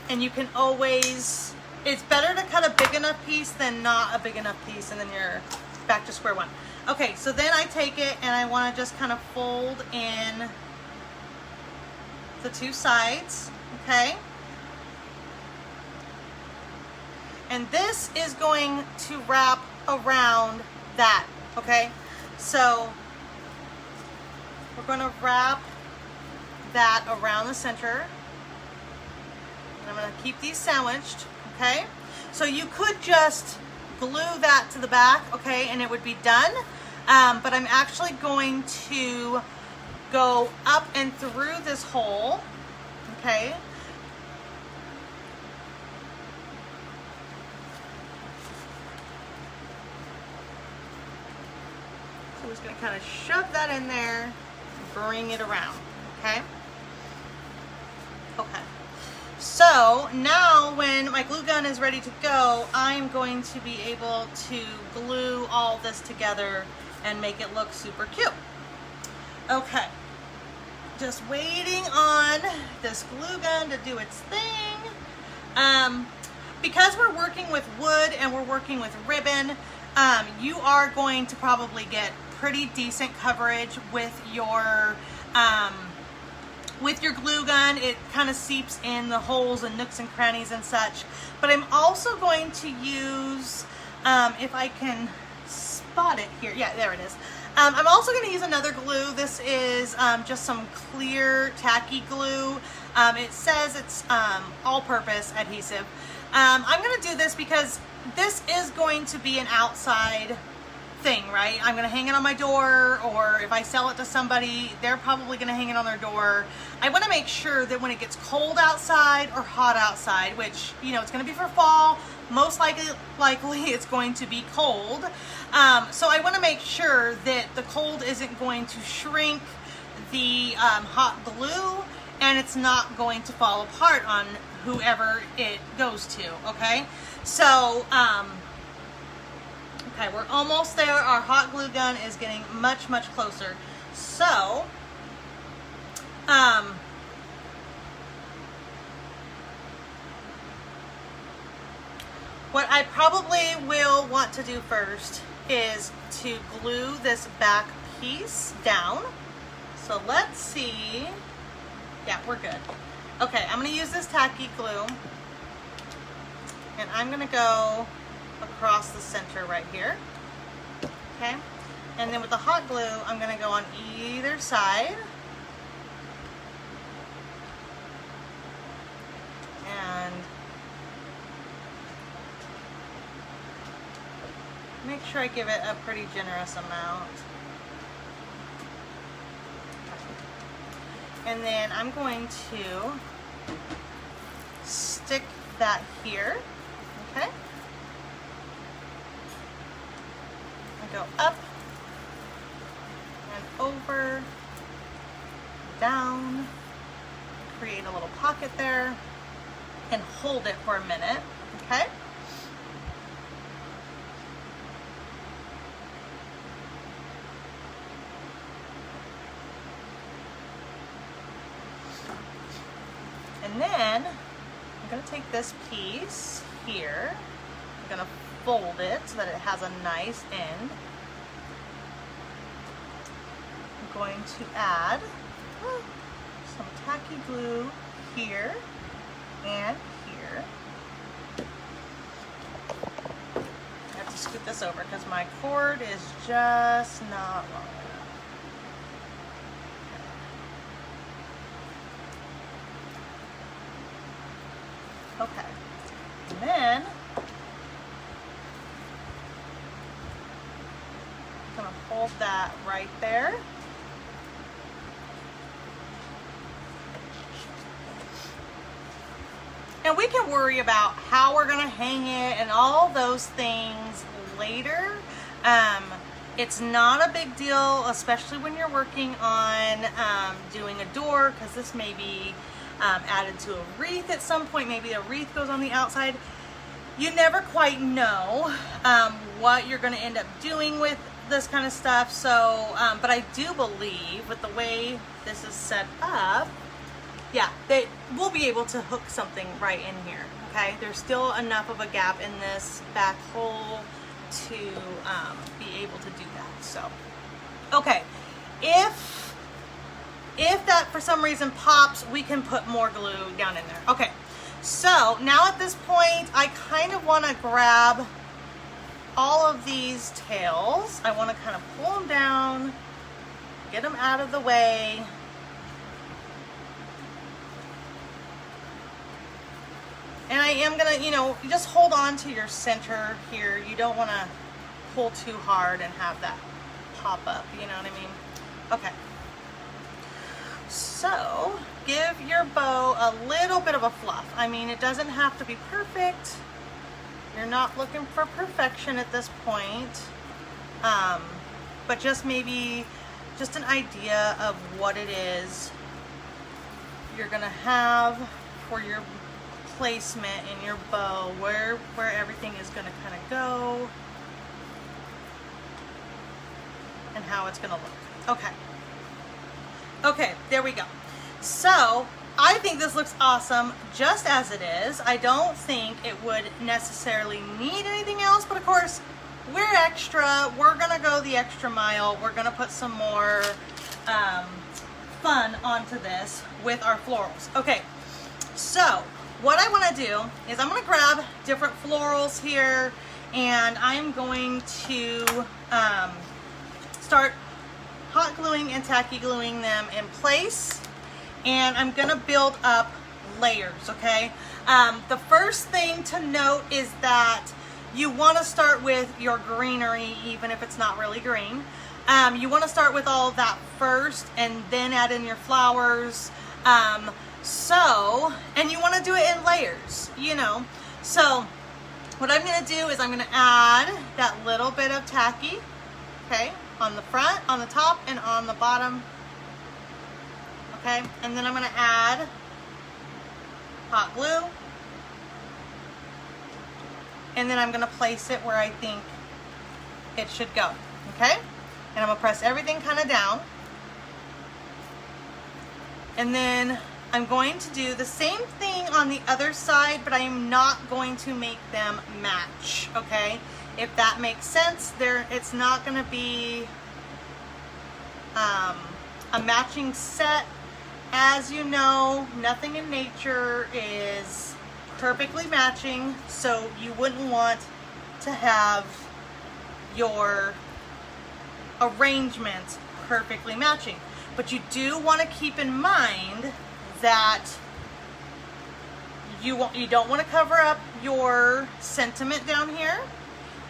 And you can always, it's better to cut a big enough piece than not a big enough piece, and then you're back to square one. Okay, so then I take it and I want to just kind of fold in the two sides, okay? And this is going to wrap around that, okay? So we're going to wrap that around the center. And I'm going to keep these sandwiched, okay? So you could just glue that to the back, okay, and it would be done. But I'm actually going to go up and through this hole, okay? just gonna kind of shove that in there, bring it around, okay? Okay. So now when my glue gun is ready to go, I'm going to be able to glue all this together and make it look super cute. Okay. Just waiting on this glue gun to do its thing. Because we're working with wood and we're working with ribbon, you are going to probably get pretty decent coverage with your glue gun. It kind of seeps in the holes and nooks and crannies and such. But I'm also going to use, if I can spot it here, yeah, there it is. I'm also going to use another glue. This is just some clear tacky glue. It says it's all-purpose adhesive. I'm going to do this because this is going to be an outside thing, right? I'm going to hang it on my door, or if I sell it to somebody, they're probably going to hang it on their door. I want to make sure that when it gets cold outside or hot outside, which, you know, it's going to be for fall, most likely it's going to be cold. So I want to make sure that the cold isn't going to shrink the hot glue, and it's not going to fall apart on whoever it goes to, okay? So, okay, we're almost there. Our hot glue gun is getting much, much closer. So, what I probably will want to do first is to glue this back piece down. So let's see. Yeah, we're good. Okay, I'm going to use this tacky glue, and I'm going to go across the center right here. Okay, and then with the hot glue, I'm going to go on either side. And make sure I give it a pretty generous amount. And then I'm going to stick that here, okay? And go up and over, down, create a little pocket there, and hold it for a minute, okay? And then I'm going to take this piece here, I'm going to fold it so that it has a nice end. I'm going to add some tacky glue here and here. I have to scoot this over because my cord is just not long enough. Okay, and then I'm going to hold that right there. And we can worry about how we're going to hang it and all those things later. It's not a big deal, especially when you're working on doing a door, because this may be added to a wreath at some point. Maybe a wreath goes on the outside. You never quite know what you're going to end up doing with this kind of stuff. So, but I do believe with the way this is set up, yeah, we'll be able to hook something right in here. Okay, there's still enough of a gap in this back hole to be able to do that. So, okay, if that for some reason pops, we can put more glue down in there. Okay, so now at this point, I kind of want to grab all of these tails. I want to kind of pull them down, get them out of the way. And I am gonna, you know, just hold on to your center here. You don't want to pull too hard and have that pop up, you know what I mean? Okay. So, give your bow a little bit of a fluff. I mean, it doesn't have to be perfect. You're not looking for perfection at this point. but just maybe just an idea of what it is you're gonna have for your placement in your bow, where everything is gonna kind of go and how it's gonna look. Okay, there we go. So I think this looks awesome just as it is. I don't think it would necessarily need anything else, but of course, we're extra. We're gonna go the extra mile. We're gonna put some more fun onto this with our florals. Okay, so what I wanna do is I'm gonna grab different florals here, and I'm going to start hot gluing and tacky gluing them in place. And I'm gonna build up layers, okay? The first thing to note is that you wanna start with your greenery, even if it's not really green. You wanna start with all of that first and then add in your flowers. And you wanna do it in layers, you know? So what I'm gonna do is I'm gonna add that little bit of tacky, okay? On the front, on the top, and on the bottom. Okay, and then I'm gonna add hot glue. And then I'm gonna place it where I think it should go, okay? And I'm gonna press everything kind of down. And then I'm going to do the same thing on the other side, but I am not going to make them match, okay? If that makes sense, it's not gonna be a matching set. As you know, nothing in nature is perfectly matching, so you wouldn't want to have your arrangements perfectly matching. But you do want to keep in mind that you don't want to cover up your sentiment down here,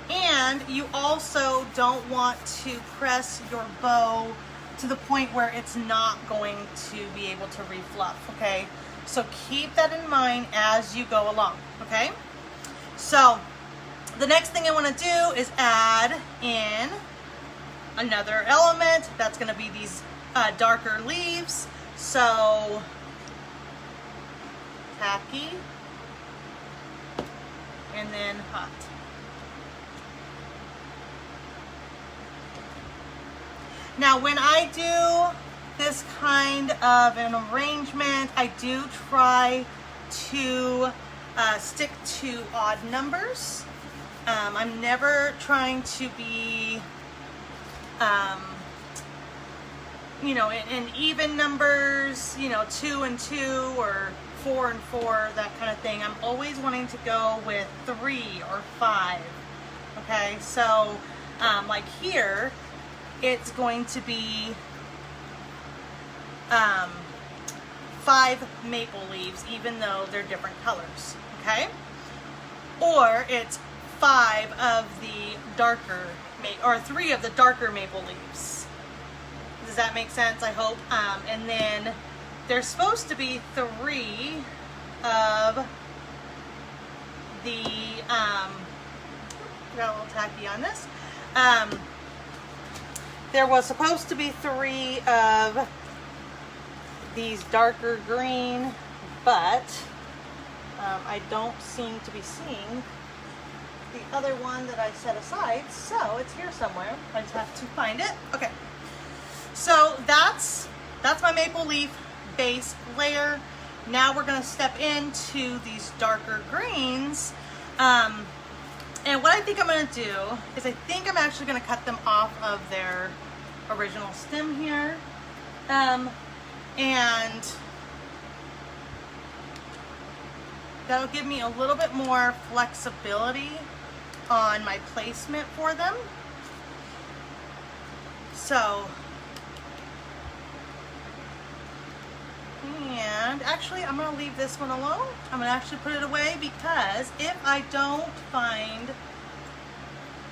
and you also don't want to press your bow to the point where it's not going to be able to refluff, okay? So keep that in mind as you go along, okay? So the next thing I want to do is add in another element. That's going to be these darker leaves. So tacky and then hot. Now when I do this kind of an arrangement, I do try to stick to odd numbers. I'm never trying to be, you know, in even numbers, you know, 2 and 2 or 4 and 4, that kind of thing. I'm always wanting to go with 3 or 5. Okay, so like here, it's going to be 5 maple leaves, even though they're different colors, okay? Or it's 5 of the darker, or 3 of the darker maple leaves. Does that make sense? I hope. And then there's supposed to be 3 of the, got a little tacky on this. There was supposed to be 3 of these darker green, but I don't seem to be seeing the other one that I set aside, so it's here somewhere. I just have to find it. Okay, so that's my maple leaf base layer. Now we're going to step into these darker greens. And what I think I'm going to do is I think I'm actually going to cut them off of their original stem here. And that'll give me a little bit more flexibility on my placement for them. So, and actually I'm going to leave this one alone. I'm going to actually put it away, because if I don't find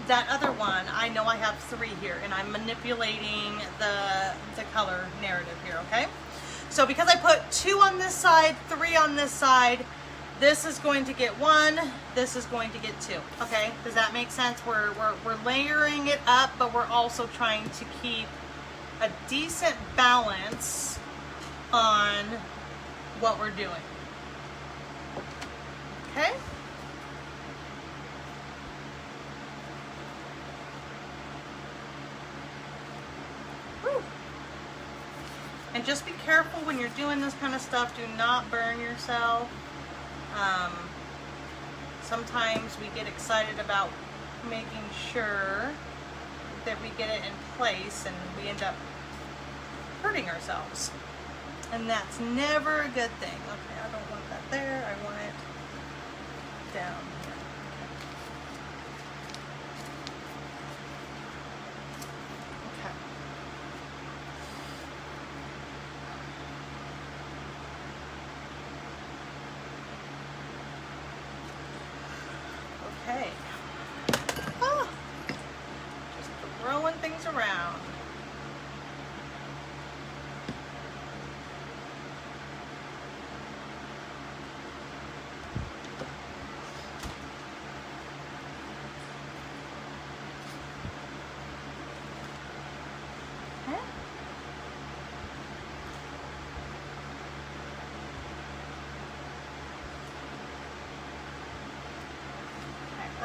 that other one, I know I have 3 here, and I'm manipulating the color narrative here, okay? So because I put 2 on this side, 3 on this side, this is going to get 1, this is going to get 2. Okay, does that make sense? We're layering it up, but we're also trying to keep a decent balance on what we're doing. Okay? Woo. And just be careful when you're doing this kind of stuff. Do not burn yourself. Sometimes we get excited about making sure that we get it in place and we end up hurting ourselves. And that's never a good thing. Okay, I don't want that there. I want it down here. Okay. Okay. Oh, just throwing things around.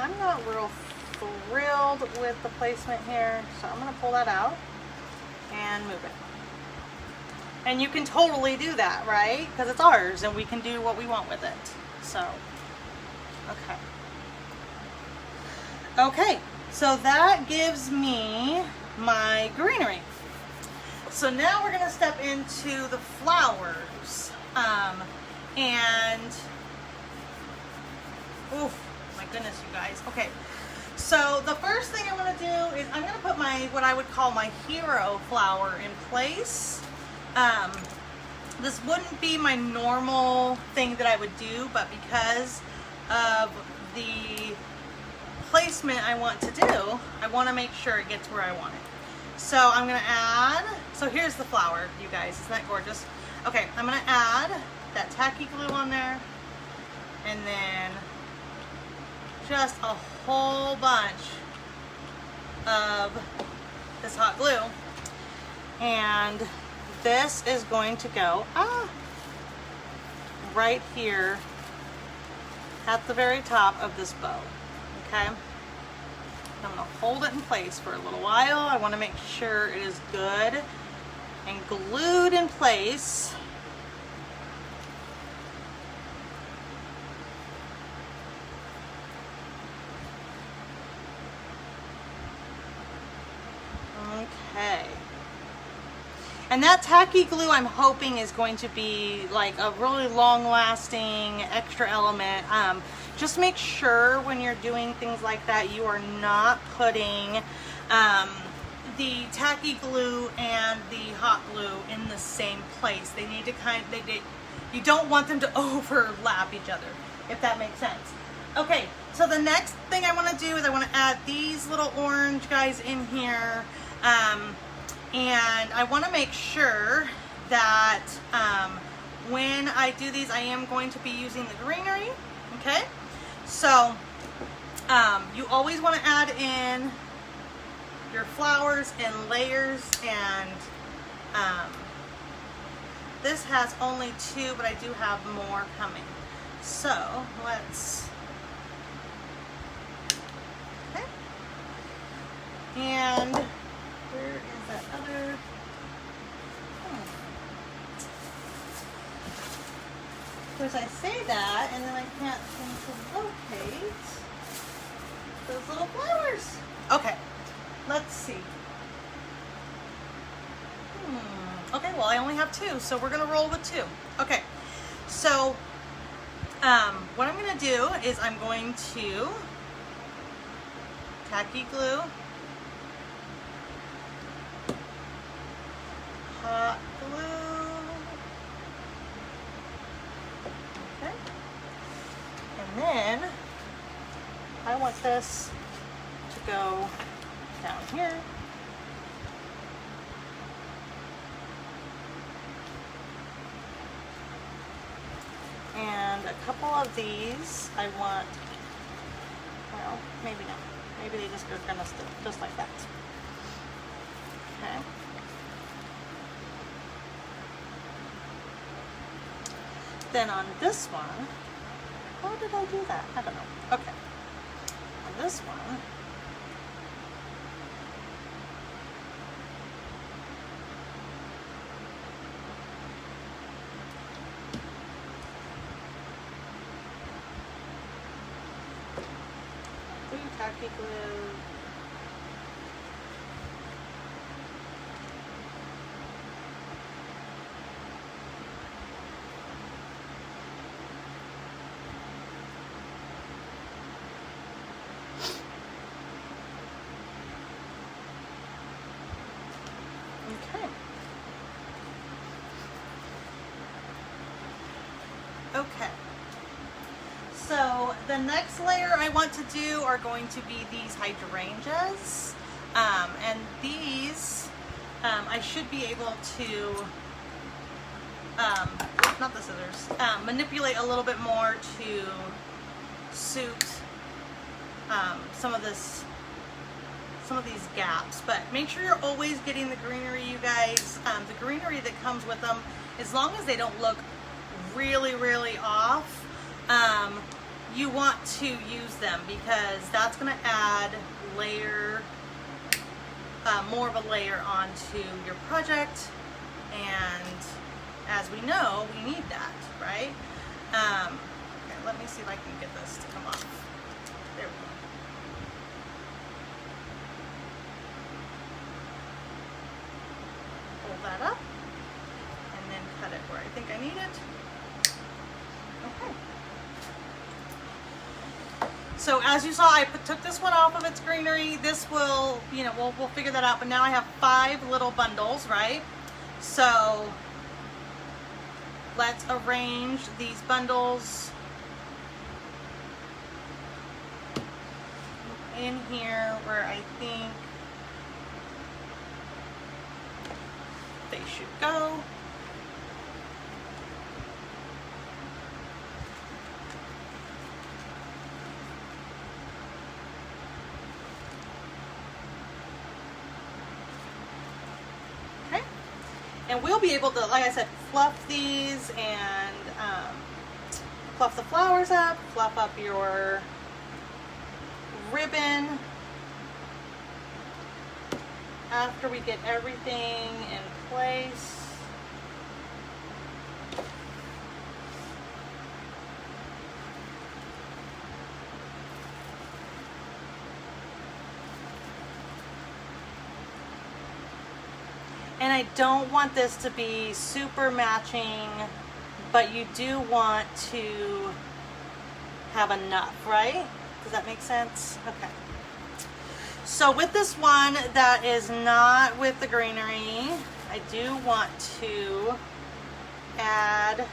I'm not real thrilled with the placement here, so I'm going to pull that out and move it. And you can totally do that, right? Because it's ours and we can do what we want with it. So, okay. Okay, so that gives me my greenery. So now we're going to step into the flowers. And, oof. My goodness, you guys. Okay, so the first thing I'm going to do is I'm going to put my, what I would call my hero flower in place. This wouldn't be my normal thing that I would do, but because of the placement I want to do, I want to make sure it gets where I want it. So I'm going to add, so here's the flower, you guys. Isn't that gorgeous? Okay, I'm going to add that tacky glue on there, and then just a whole bunch of this hot glue, and this is going to go right here at the very top of this bow. Okay, I'm going to hold it in place for a little while. I want to make sure it is good and glued in place. Okay. And that tacky glue, I'm hoping, is going to be like a really long-lasting extra element. Just make sure when you're doing things like that, you are not putting the tacky glue and the hot glue in the same place. They need to you don't want them to overlap each other, if that makes sense. Okay, so the next thing I want to do is I want to add these little orange guys in here. And I want to make sure that when I do these, I am going to be using the greenery. Okay, so you always want to add in your flowers in layers, and this has only 2, but I do have more coming. So let's, okay, and where is that other? Of course, I say that, and then I can't seem to locate those little flowers. Okay, let's see. Okay, well, I only have 2, so we're gonna roll with 2. Okay, so what I'm gonna do is I'm going to tacky glue, hot glue, okay, and then I want this to go down here. And a couple of these. I want, well, maybe not. Maybe they just are gonna stick just like that. Okay. Then on this one, how did I do that? I don't know. Okay. On this one, tacky glue. Okay. Okay. So the next layer I want to do are going to be these hydrangeas. And these, I should be able to, not the scissors, manipulate a little bit more to suit some of these gaps. But make sure you're always getting the greenery, you guys. The greenery that comes with them, as long as they don't look really, really off, you want to use them because that's going to add more of a layer onto your project, and as we know, we need that, right? Okay, let me see if I can get this to come off. There we go. Pull that up and then cut it where I think I need it. Okay. So as you saw, I took this one off of its greenery. This will, you know, we'll figure that out. But now I have 5 little bundles, right? So let's arrange these bundles in here where I think they should go. And we'll be able to, like I said, fluff these and fluff the flowers up, fluff up your ribbon after we get everything in place. And I don't want this to be super matching, but you do want to have enough, right? Does that make sense? Okay. So with this one that is not with the greenery, I do want to add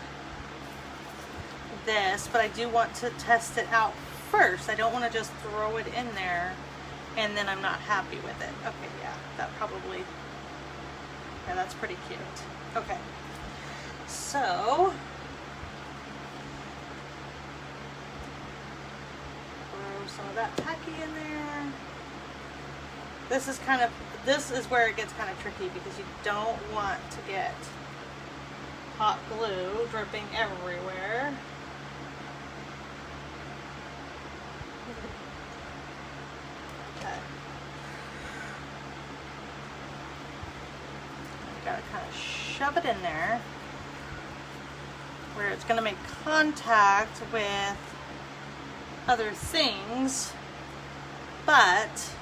this, but I do want to test it out first. I don't want to just throw it in there and then I'm not happy with it. Okay, yeah, that probably... Yeah, that's pretty cute. Okay, so throw some of that tacky in there. This is where it gets kind of tricky because you don't want to get hot glue dripping everywhere. Okay. Gotta kind of shove it in there where it's going to make contact with other things, but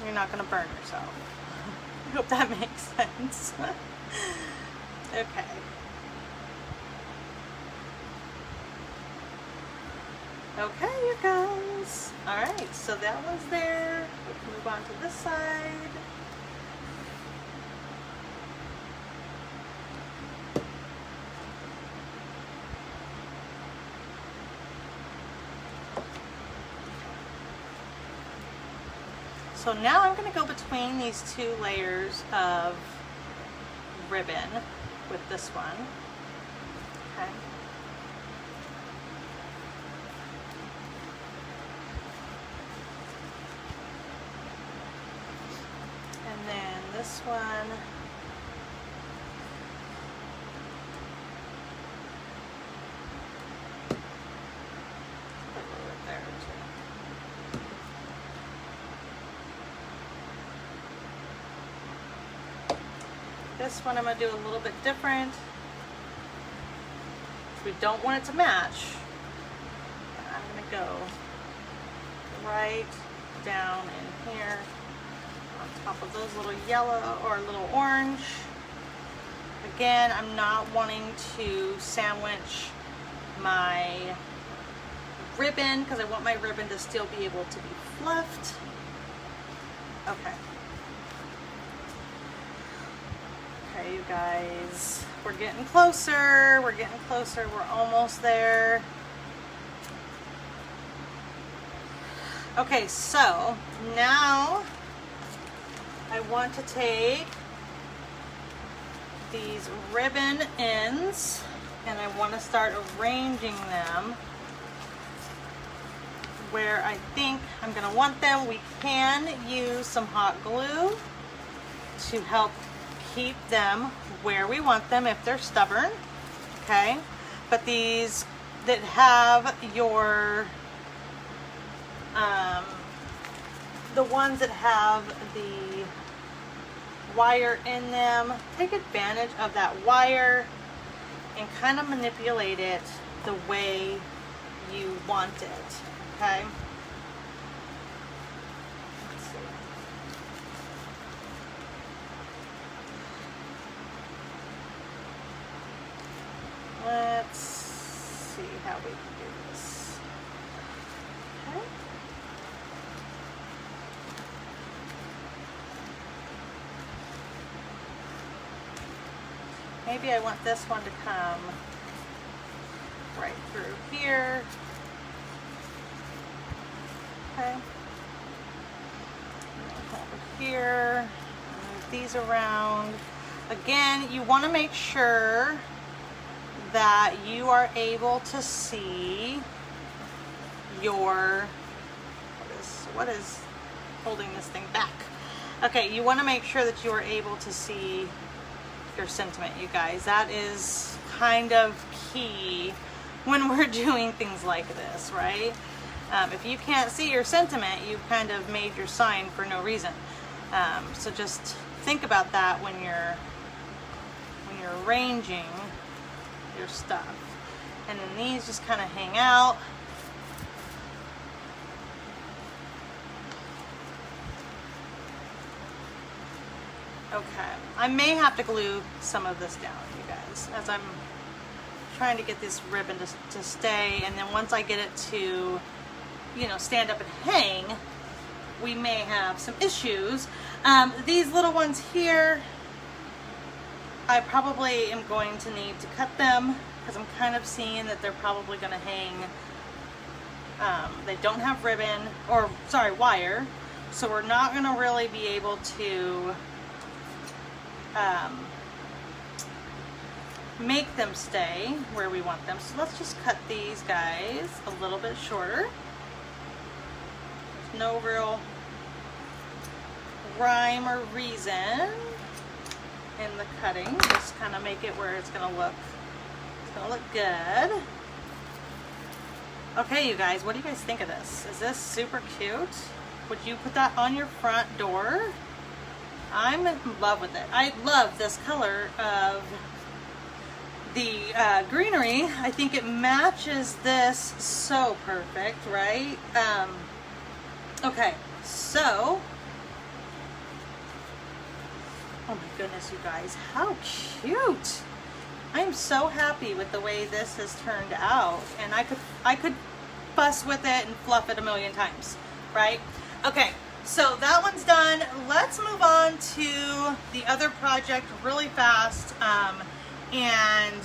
you're not going to burn yourself. I hope that makes sense. Okay. Okay, you guys. Alright, so that one's there. Let's move on to this side. So now I'm going to go between these 2 layers of ribbon with this one. Okay. this one. This one I'm going to do a little bit different. We don't want it to match. I'm going to go right down in here on top of those little yellow or little orange. Again, I'm not wanting to sandwich my ribbon because I want my ribbon to still be able to be fluffed. Okay. Okay, you guys, we're getting closer, we're getting closer, we're almost there. Okay, so now I want to take these ribbon ends and I want to start arranging them where I think I'm going to want them. We can use some hot glue to help keep them where we want them if they're stubborn, okay? But these that have your, the ones that have the wire in them, take advantage of that wire and kind of manipulate it the way you want it, okay? Let's see how we can do this. Okay. Maybe I want this one to come right through here. Okay. Over here. Move these around. Again, you want to make sure that you are able to see your, what is holding this thing back? Okay, you want to make sure that you are able to see your sentiment, you guys. That is kind of key when we're doing things like this, right? If you can't see your sentiment, you've kind of made your sign for no reason. So just think about that when you're arranging your stuff. And then these just kind of hang out. Okay, I may have to glue some of this down, you guys, as I'm trying to get this ribbon to stay, and then once I get it to, you know, stand up and hang, we may have some issues. These little ones here, I probably am going to need to cut them because I'm kind of seeing that they're probably going to hang. They don't have ribbon, or sorry, wire, so we're not going to really be able to make them stay where we want them. So let's just cut these guys a little bit shorter. There's no real rhyme or reason in the cutting. Just kind of make it where it's gonna look good. Okay, you guys, what do you guys think of this? Is this super cute? Would you put that on your front door? I'm in love with it. I love this color of the greenery. I think it matches this so perfect, right? Okay, so, oh my goodness, you guys, how cute! I'm so happy with the way this has turned out, and I could fuss with it and fluff it a million times, right? Okay, so that one's done. Let's move on to the other project really fast and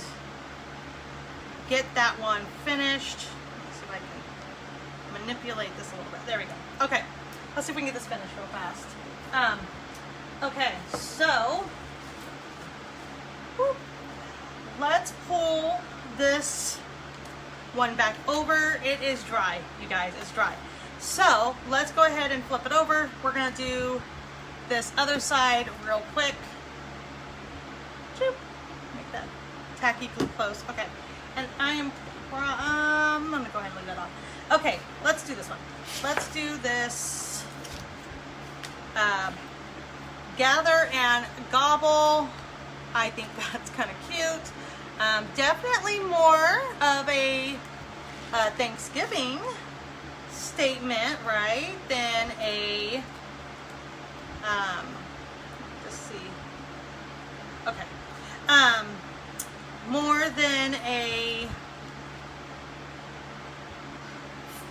get that one finished. Let's see if I can manipulate this a little bit. There we go. Okay, let's see if we can get this finished real fast. Okay, so whoop, let's pull this one back over. It is dry, you guys, it's dry. So let's go ahead and flip it over. We're gonna do this other side real quick. Choop. Make that tacky glue close. Okay, and I'm gonna go ahead and leave that off. Okay, let's do this one. Let's do this gather and gobble. I think that's kind of cute. Definitely more of a Thanksgiving statement, right, than a let's see. Okay. More than a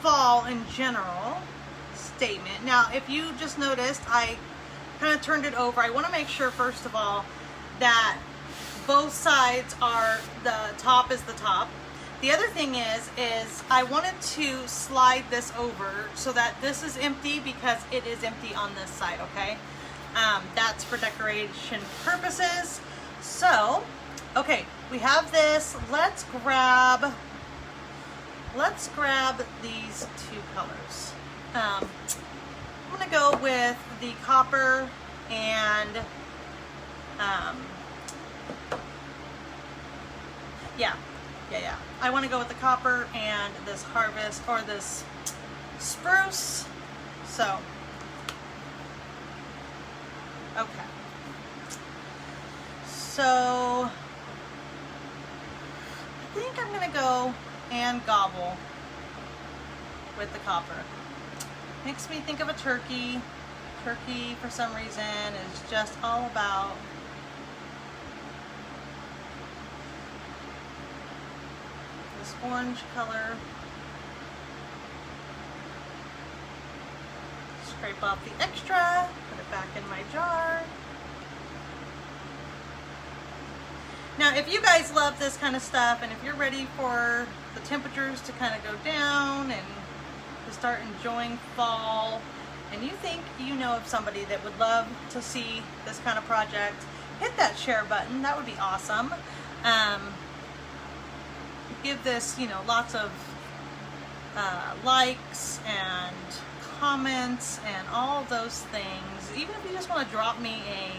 fall in general statement. Now, if you just noticed, I kind of turned it over. I want to make sure, first of all, that both sides are, the top is the top. The other thing is I wanted to slide this over so that this is empty because it is empty on this side, okay? That's for decoration purposes. So, okay, we have this. Let's grab these two colors. I'm gonna go with the copper and yeah. I want to go with the copper and this harvest, or this spruce. So, okay. So, I think I'm going to go and gobble with the copper. Makes me think of a turkey. Turkey, for some reason, is just all about this orange color. Scrape off the extra, put it back in my jar. Now, if you guys love this kind of stuff, and if you're ready for the temperatures to kind of go down and to start enjoying fall, and you think you know of somebody that would love to see this kind of project, hit that share button. That would be awesome. Give this, you know, lots of likes and comments and all those things. Even if you just want to drop me a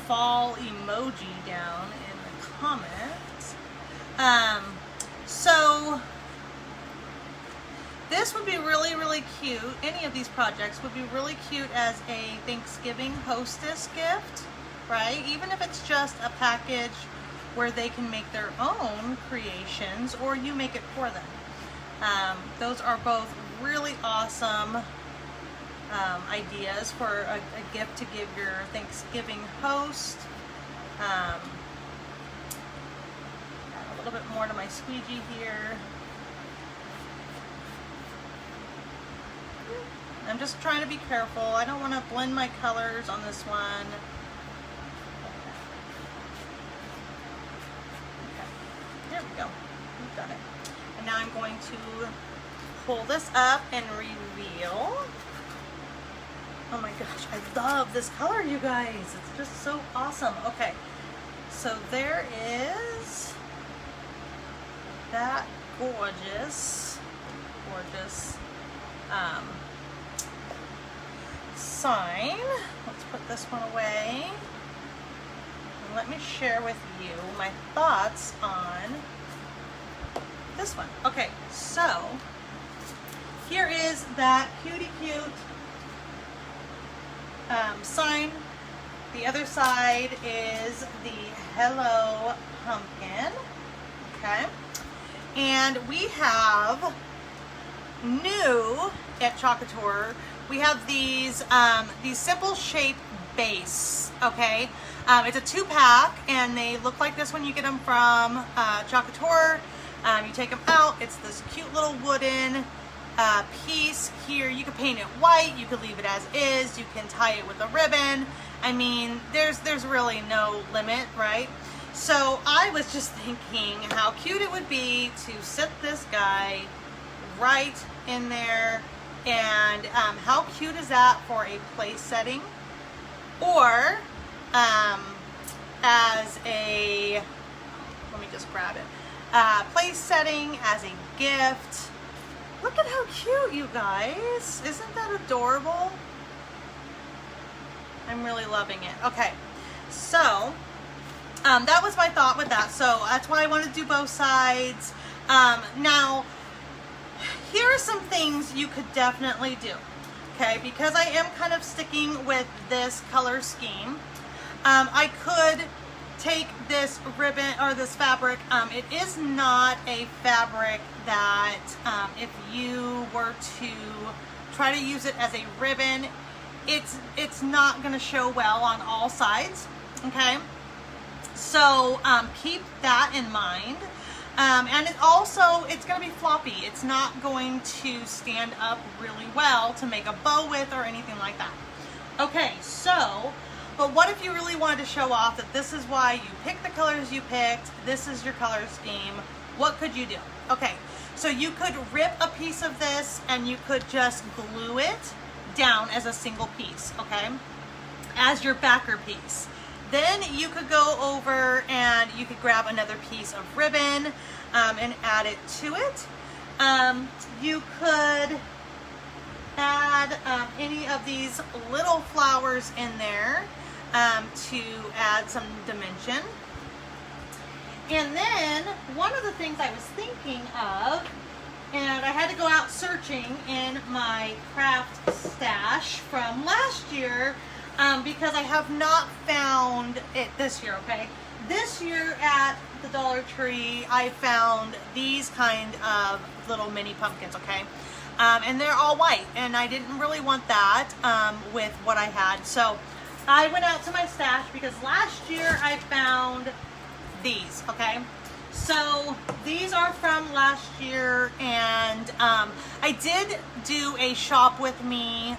fall emoji down in the comments. So this would be really, really cute. Any of these projects would be really cute as a Thanksgiving hostess gift, right? Even if it's just a package where they can make their own creations, or you make it for them. Those are both really awesome ideas for a gift to give your Thanksgiving host. Add a little bit more to my squeegee here. I'm just trying to be careful. I don't want to blend my colors on this one. There we go. We've got it. And now I'm going to pull this up and reveal. Oh my gosh, I love this color, you guys. It's just so awesome. Okay, so there is that gorgeous sign. Let's put this one away. And let me share with you my thoughts on this one. Okay, so here is that cutie cute sign. The other side is the Hello Pumpkin. Okay, and we have new at Chalk Couture. We have these simple shape base. Okay, it's a 2-pack, and they look like this when you get them from Chalk Couture. You take them out. It's this cute little wooden piece here. You can paint it white. You can leave it as is. You can tie it with a ribbon. I mean, there's really no limit, right? So I was just thinking how cute it would be to sit this guy right in there, and how cute is that for a place setting, or as a, let me just grab it, place setting, as a gift. Look at how cute, you guys. Isn't that adorable? I'm really loving it. Okay, so that was my thought with that. So that's why I wanted to do both sides. Now, here are some things you could definitely do. Okay, because I am kind of sticking with this color scheme, I could take this ribbon or this fabric. It is not a fabric that if you were to try to use it as a ribbon, it's not going to show well on all sides. Okay, so keep that in mind. And it's going to be floppy. It's not going to stand up really well to make a bow with or anything like that. Okay, so, but what if you really wanted to show off that this is why you picked the colors you picked, this is your color scheme, what could you do? Okay, so you could rip a piece of this and you could just glue it down as a single piece, okay, as your backer piece. Then you could go over and you could grab another piece of ribbon and add it to it. You could add any of these little flowers in there to add some dimension. And then one of the things I was thinking of, and I had to go out searching in my craft stash from last year, because I have not found it this year, okay? This year at the Dollar Tree, I found these kind of little mini pumpkins, okay? And they're all white, and I didn't really want that with what I had. So I went out to my stash because last year I found these, okay? So these are from last year, and I did do a shop with me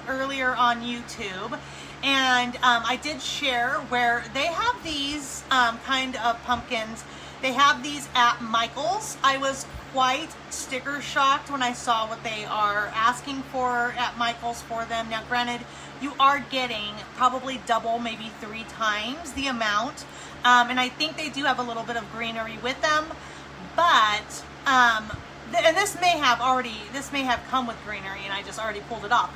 earlier on YouTube, and I did share where they have these kind of pumpkins. They have these at Michael's. I was quite sticker shocked when I saw what they are asking for at Michael's for them. Now granted, you are getting probably double, maybe 3 times the amount. And I think they do have a little bit of greenery with them, but, and this may have come with greenery and I just already pulled it off.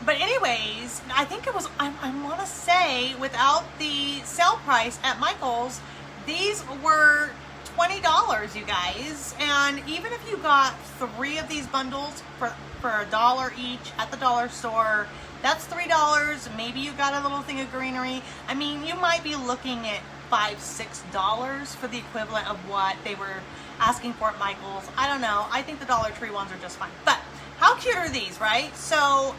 But anyways, I think it was, I want to say without the sale price at Michael's, these were $20, you guys. And even if you got 3 of these bundles for $1 each at the dollar store, that's $3. Maybe you got a little thing of greenery. I mean, you might be looking at $5, $6 for the equivalent of what they were asking for at Michael's. I don't know. I think the Dollar Tree ones are just fine. But how cute are these, right? So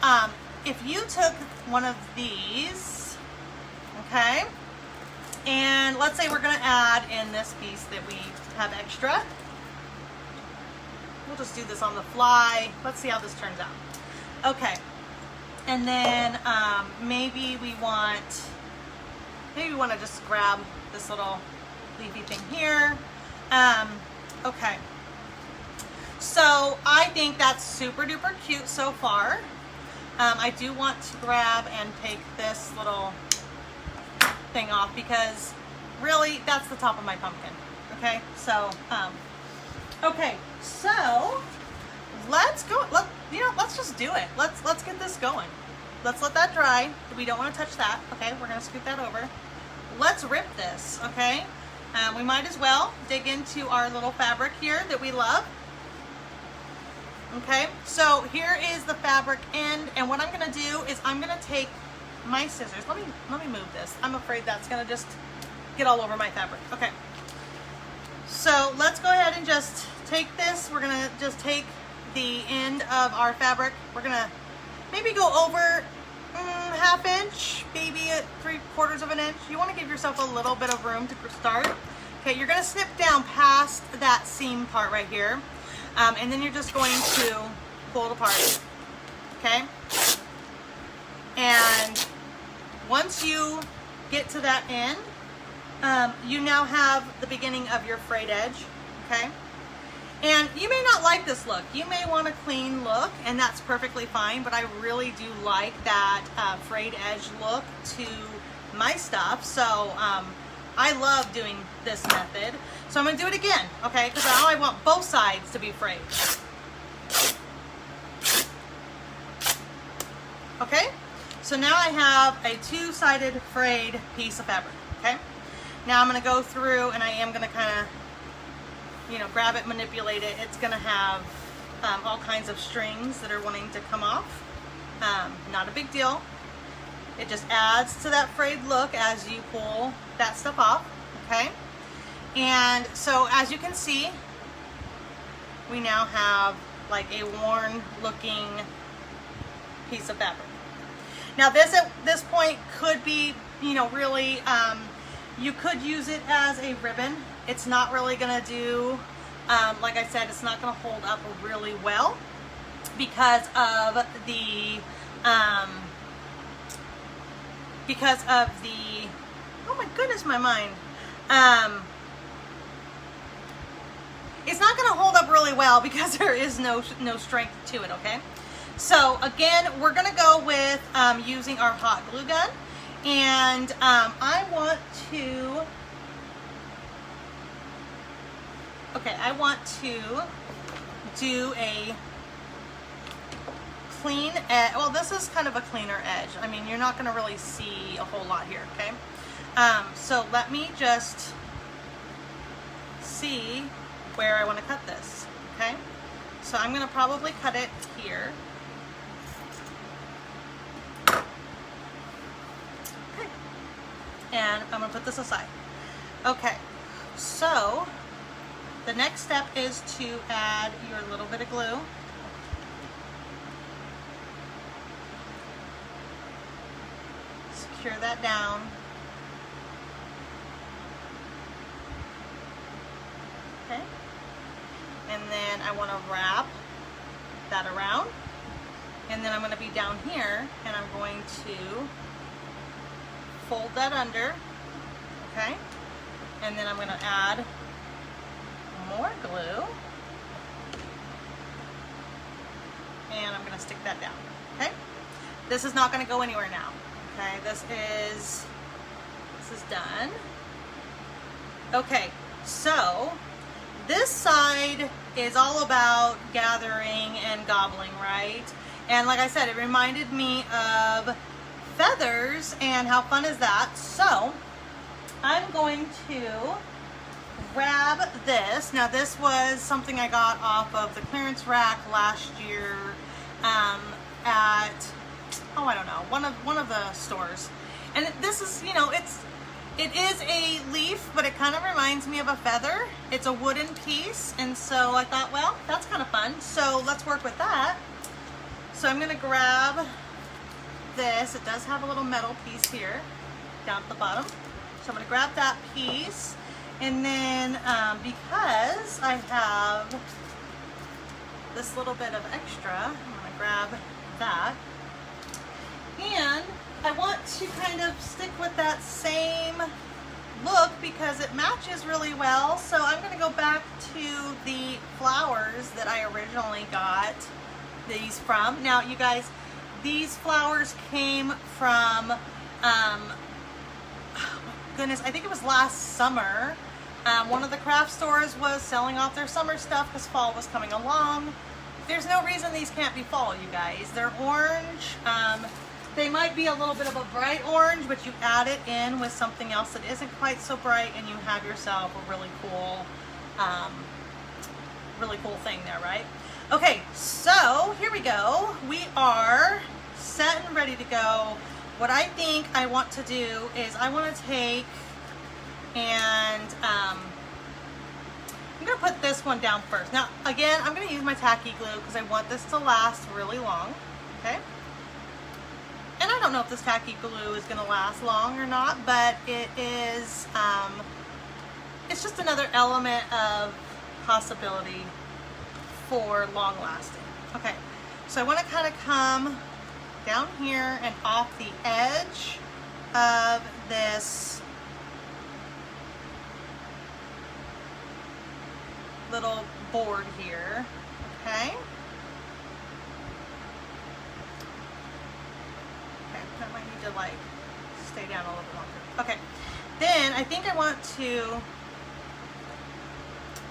if you took one of these, okay, and let's say we're going to add in this piece that we have extra. We'll just do this on the fly. Let's see how this turns out. Okay. And then maybe we want to just grab this little leafy thing here. Okay. So I think that's super duper cute so far. I do want to grab and take this little thing off because really that's the top of my pumpkin. Okay. So okay. So let's go. Let's just do it. Let's get this going. Let's let that dry. We don't want to touch that. Okay, we're gonna scoot that over. Let's rip this. Okay, we might as well dig into our little fabric here that we love. Okay, so here is the fabric end, and what I'm gonna do is I'm gonna take my scissors. Let me move this. I'm afraid that's gonna just get all over my fabric. Okay, so let's go ahead and just take this. We're gonna just take the end of our fabric. We're gonna maybe go over ½ inch, maybe 3/4 of an inch. You want to give yourself a little bit of room to start. Okay, you're gonna snip down past that seam part right here, and then you're just going to pull it apart. Okay, and once you get to that end, you now have the beginning of your frayed edge. Okay. And you may not like this look. You may want a clean look, and that's perfectly fine, but I really do like that frayed edge look to my stuff. So I love doing this method. So I'm going to do it again, okay? Because now I want both sides to be frayed. Okay? So now I have a two-sided frayed piece of fabric, okay? Now I'm gonna go through and I am gonna kind of, you know, grab it, manipulate it. It's gonna have all kinds of strings that are wanting to come off. Not a big deal. It just adds to that frayed look as you pull that stuff off, okay? And so as you can see, we now have like a worn looking piece of fabric. Now this at this point could be, you know, really, you could use it as a ribbon. It's not really gonna do, like I said, it's not gonna hold up really well because of the, oh my goodness, my mind. It's not gonna hold up really well because there is no strength to it, okay? So again, we're gonna go with using our hot glue gun, and I want to do a clean edge. Well, this is kind of a cleaner edge. I mean, you're not gonna really see a whole lot here, okay? So let me just see where I want to cut this, okay? So I'm gonna probably cut it here. Okay. And I'm gonna put this aside. Okay, so the next step is to add your little bit of glue. Secure that down. Okay. And then I want to wrap that around. And then I'm going to be down here and I'm going to fold that under. Okay. And then I'm going to add more glue. And I'm going to stick that down. Okay. This is not going to go anywhere now. Okay. This is done. Okay. So this side is all about gathering and gobbling, right? And like I said, it reminded me of feathers, and how fun is that? So I'm going to grab this. Now this was something I got off of the clearance rack last year at, oh, I don't know, one of the stores. And this is, you know, it is a leaf, but it kind of reminds me of a feather. It's a wooden piece, and so I thought, well, that's kind of fun. So let's work with that. So I'm gonna grab this. It does have a little metal piece here down at the bottom. So I'm gonna grab that piece, and then because I have this little bit of extra, I'm gonna grab that. And I want to kind of stick with that same look because it matches really well. So I'm going to go back to the flowers that I originally got these from. Now, you guys, these flowers came from, oh my goodness, I think it was last summer. One of the craft stores was selling off their summer stuff because fall was coming along. There's no reason these can't be fall, you guys. They're orange. They might be a little bit of a bright orange, but you add it in with something else that isn't quite so bright, and you have yourself a really cool thing there, right? Okay, so here we go. We are set and ready to go. What I think I want to do is I want to take and I'm going to put this one down first. Now, again, I'm going to use my tacky glue because I want this to last really long, okay? And I don't know if this tacky glue is going to last long or not, but it is, it's just another element of possibility for long lasting. Okay, so I want to kind of come down here and off the edge of this little board here, okay? That might need to like stay down a little bit longer. Okay, then I think I want to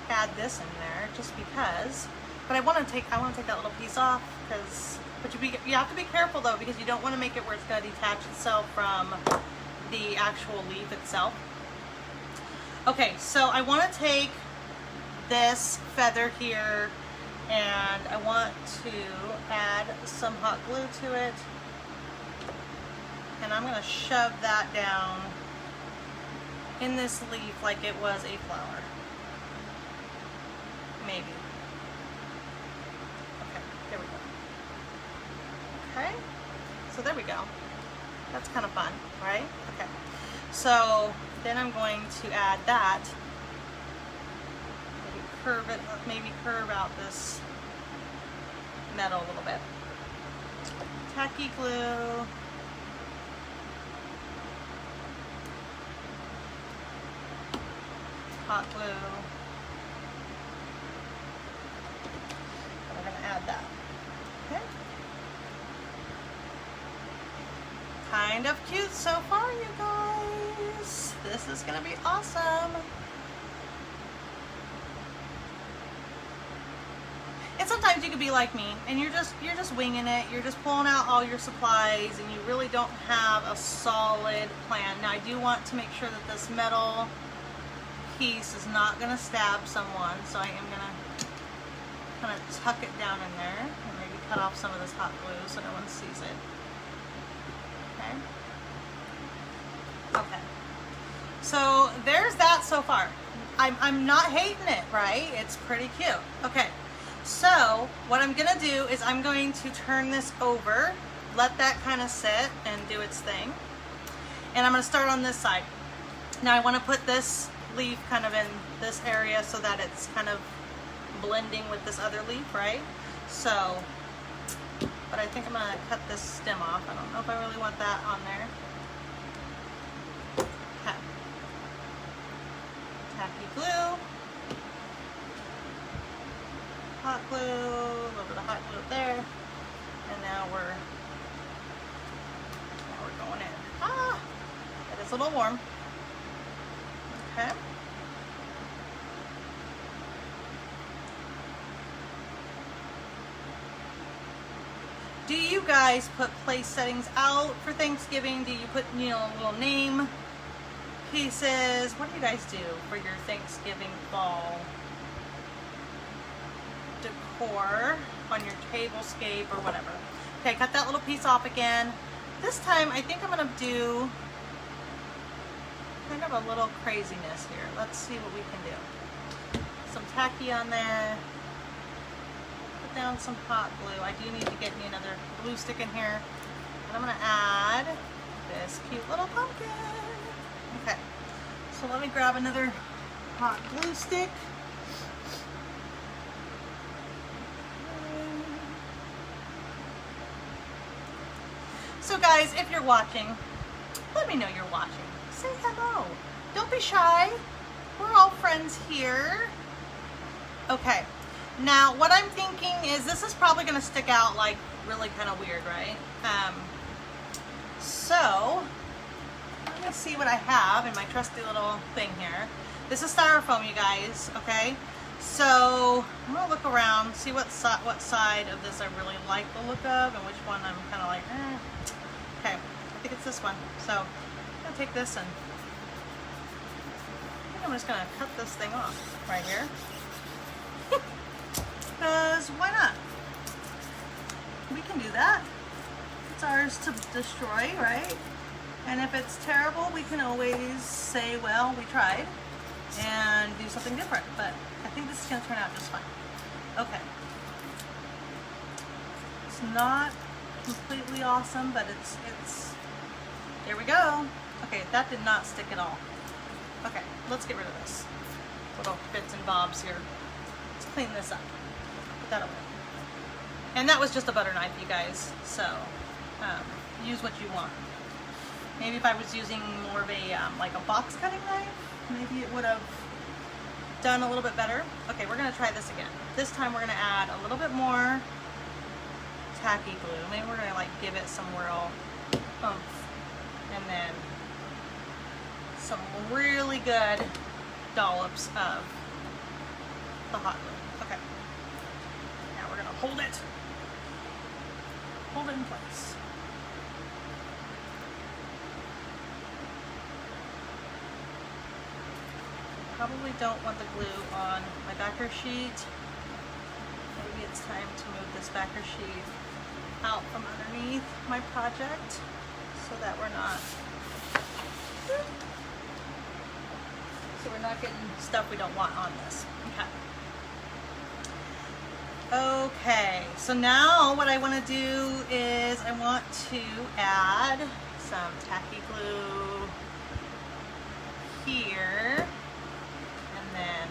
add this in there just because, but I want to take that little piece off because But you have to be careful though, because you don't want to make it where it's going to detach itself from the actual leaf itself. Okay, so I want to take this feather here and I want to add some hot glue to it. And I'm going to shove that down in this leaf like it was a flower. Maybe. Okay, there we go. Okay, so there we go. That's kind of fun, right? Okay, so then I'm going to add that. Maybe curve it, maybe curve out this metal a little bit. Tacky glue. Hot glue. And we're going to add that. Okay. Kind of cute so far, you guys. This is going to be awesome. And sometimes you could be like me and you're just winging it. You're just pulling out all your supplies and you really don't have a solid plan. Now I do want to make sure that this metal piece is not going to stab someone, so I am going to kind of tuck it down in there and maybe cut off some of this hot glue so no one sees it. Okay. Okay. So there's that so far. I'm not hating it, right? It's pretty cute. Okay. So what I'm going to do is I'm going to turn this over, let that kind of sit and do its thing. And I'm going to start on this side. Now I want to put this leaf kind of in this area so that it's kind of blending with this other leaf, right? So, but I think I'm going to cut this stem off. I don't know if I really want that on there. Okay. Tacky glue. Hot glue, a little bit of hot glue there. And now we're going in. Ah! It is a little warm. Okay. Do you guys put place settings out for Thanksgiving? Do you put, you know, little name pieces? What do you guys do for your Thanksgiving fall decor on your tablescape or whatever? Okay, cut that little piece off again. This time I think I'm going to do kind of a little craziness here. Let's see what we can do. Some tacky on there. Put down some hot glue. I do need to get me another glue stick in here. And I'm going to add this cute little pumpkin. Okay, so let me grab another hot glue stick. So guys, if you're watching, let me know you're watching. Say hello. Don't be shy. We're all friends here. Okay. Now, what I'm thinking is this is probably going to stick out like really kind of weird, right? So, let me see what I have in my trusty little thing here. This is styrofoam, you guys, okay? So, I'm going to look around, see what side of this I really like the look of and which one I'm kind of like, eh. Okay, I think it's this one. So, I'm going to take this and I think I'm just going to cut this thing off right here. Because why not? We can do that. It's ours to destroy, right? And if it's terrible, we can always say, well, we tried and do something different. But I think this is going to turn out just fine. Okay. It's not completely awesome, but it's there we go. Okay, that did not stick at all. Okay, let's get rid of this. Little bits and bobs here. Let's clean this up. Put that away. And that was just a butter knife, you guys. So, use what you want. Maybe if I was using more of a, like a box cutting knife, maybe it would have done a little bit better. Okay, we're going to try this again. This time we're going to add a little bit more tacky glue. Maybe we're going to like give it some real oomph. And then some really good dollops of the hot glue. Okay. Now we're going to hold it. hold it in place. Probably don't want the glue on my backer sheet. Maybe it's time to move this backer sheet out from underneath my project so that we're not getting stuff we don't want on this. Okay, so now what I want to do is I want to add some tacky glue here, and then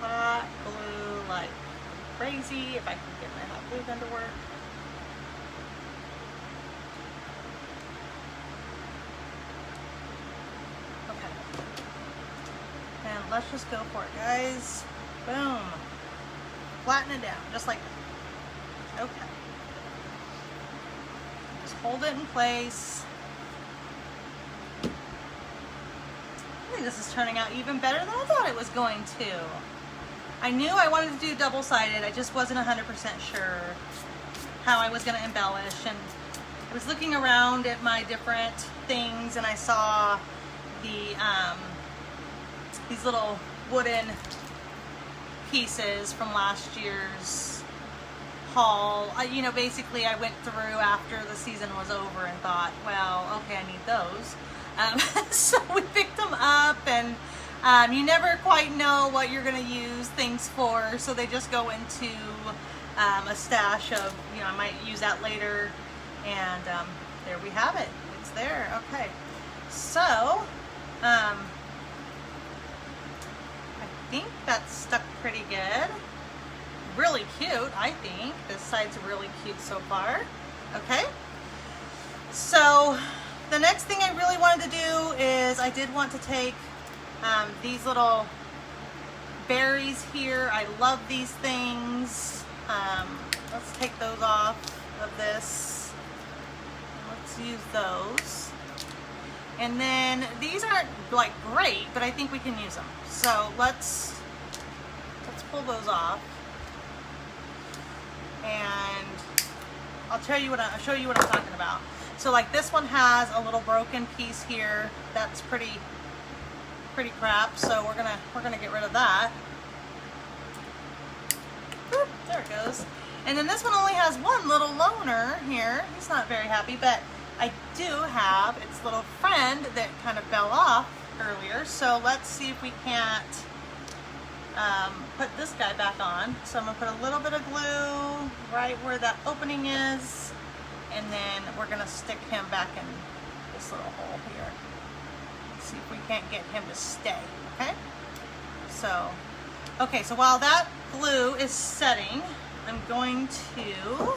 hot glue like crazy, if I can get my hot glue gun to work. Okay, and let's just go for it, guys. Boom. Flatten it down, just like that. Okay. Just hold it in place. I think this is turning out even better than I thought it was going to. I knew I wanted to do double-sided, I just wasn't 100% sure how I was going to embellish, and I was looking around at my different things and I saw the these little wooden pieces from last year's haul. You know, basically I went through after the season was over and thought, well, okay, I need those. So we picked them up, and you never quite know what you're going to use things for, so they just go into a stash of, you know, I might use that later, and there we have it. It's there. Okay, so I think that's stuck pretty good. Really cute, I think. This side's really cute so far. Okay, so the next thing I really wanted to do is I did want to take these little berries here. I love these things. Let's take those off of this. Let's use those. And then these aren't like great, but I think we can use them. So let's pull those off, and I'll show you what I'm talking about. So like this one has a little broken piece here. That's pretty crap. So we're gonna get rid of that. Boop, there it goes. And then this one only has one little loner here. He's not very happy, but I do have its little friend that kind of fell off earlier. So let's see if we can't put this guy back on. So I'm gonna put a little bit of glue right where that opening is, and then we're gonna stick him back in this little hole here. See if we can't get him to stay. Okay, so while that glue is setting, I'm going to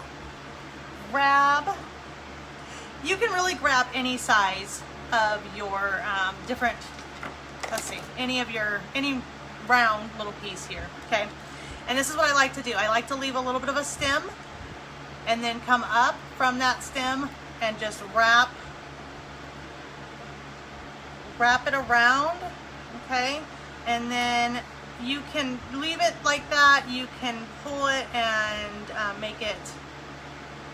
grab, you can really grab any size of your different, let's see, any round little piece here. Okay, and this is what I like to do. I like to leave a little bit of a stem and then come up from that stem and just wrap it around. Okay, and then you can leave it like that. You can pull it and make it,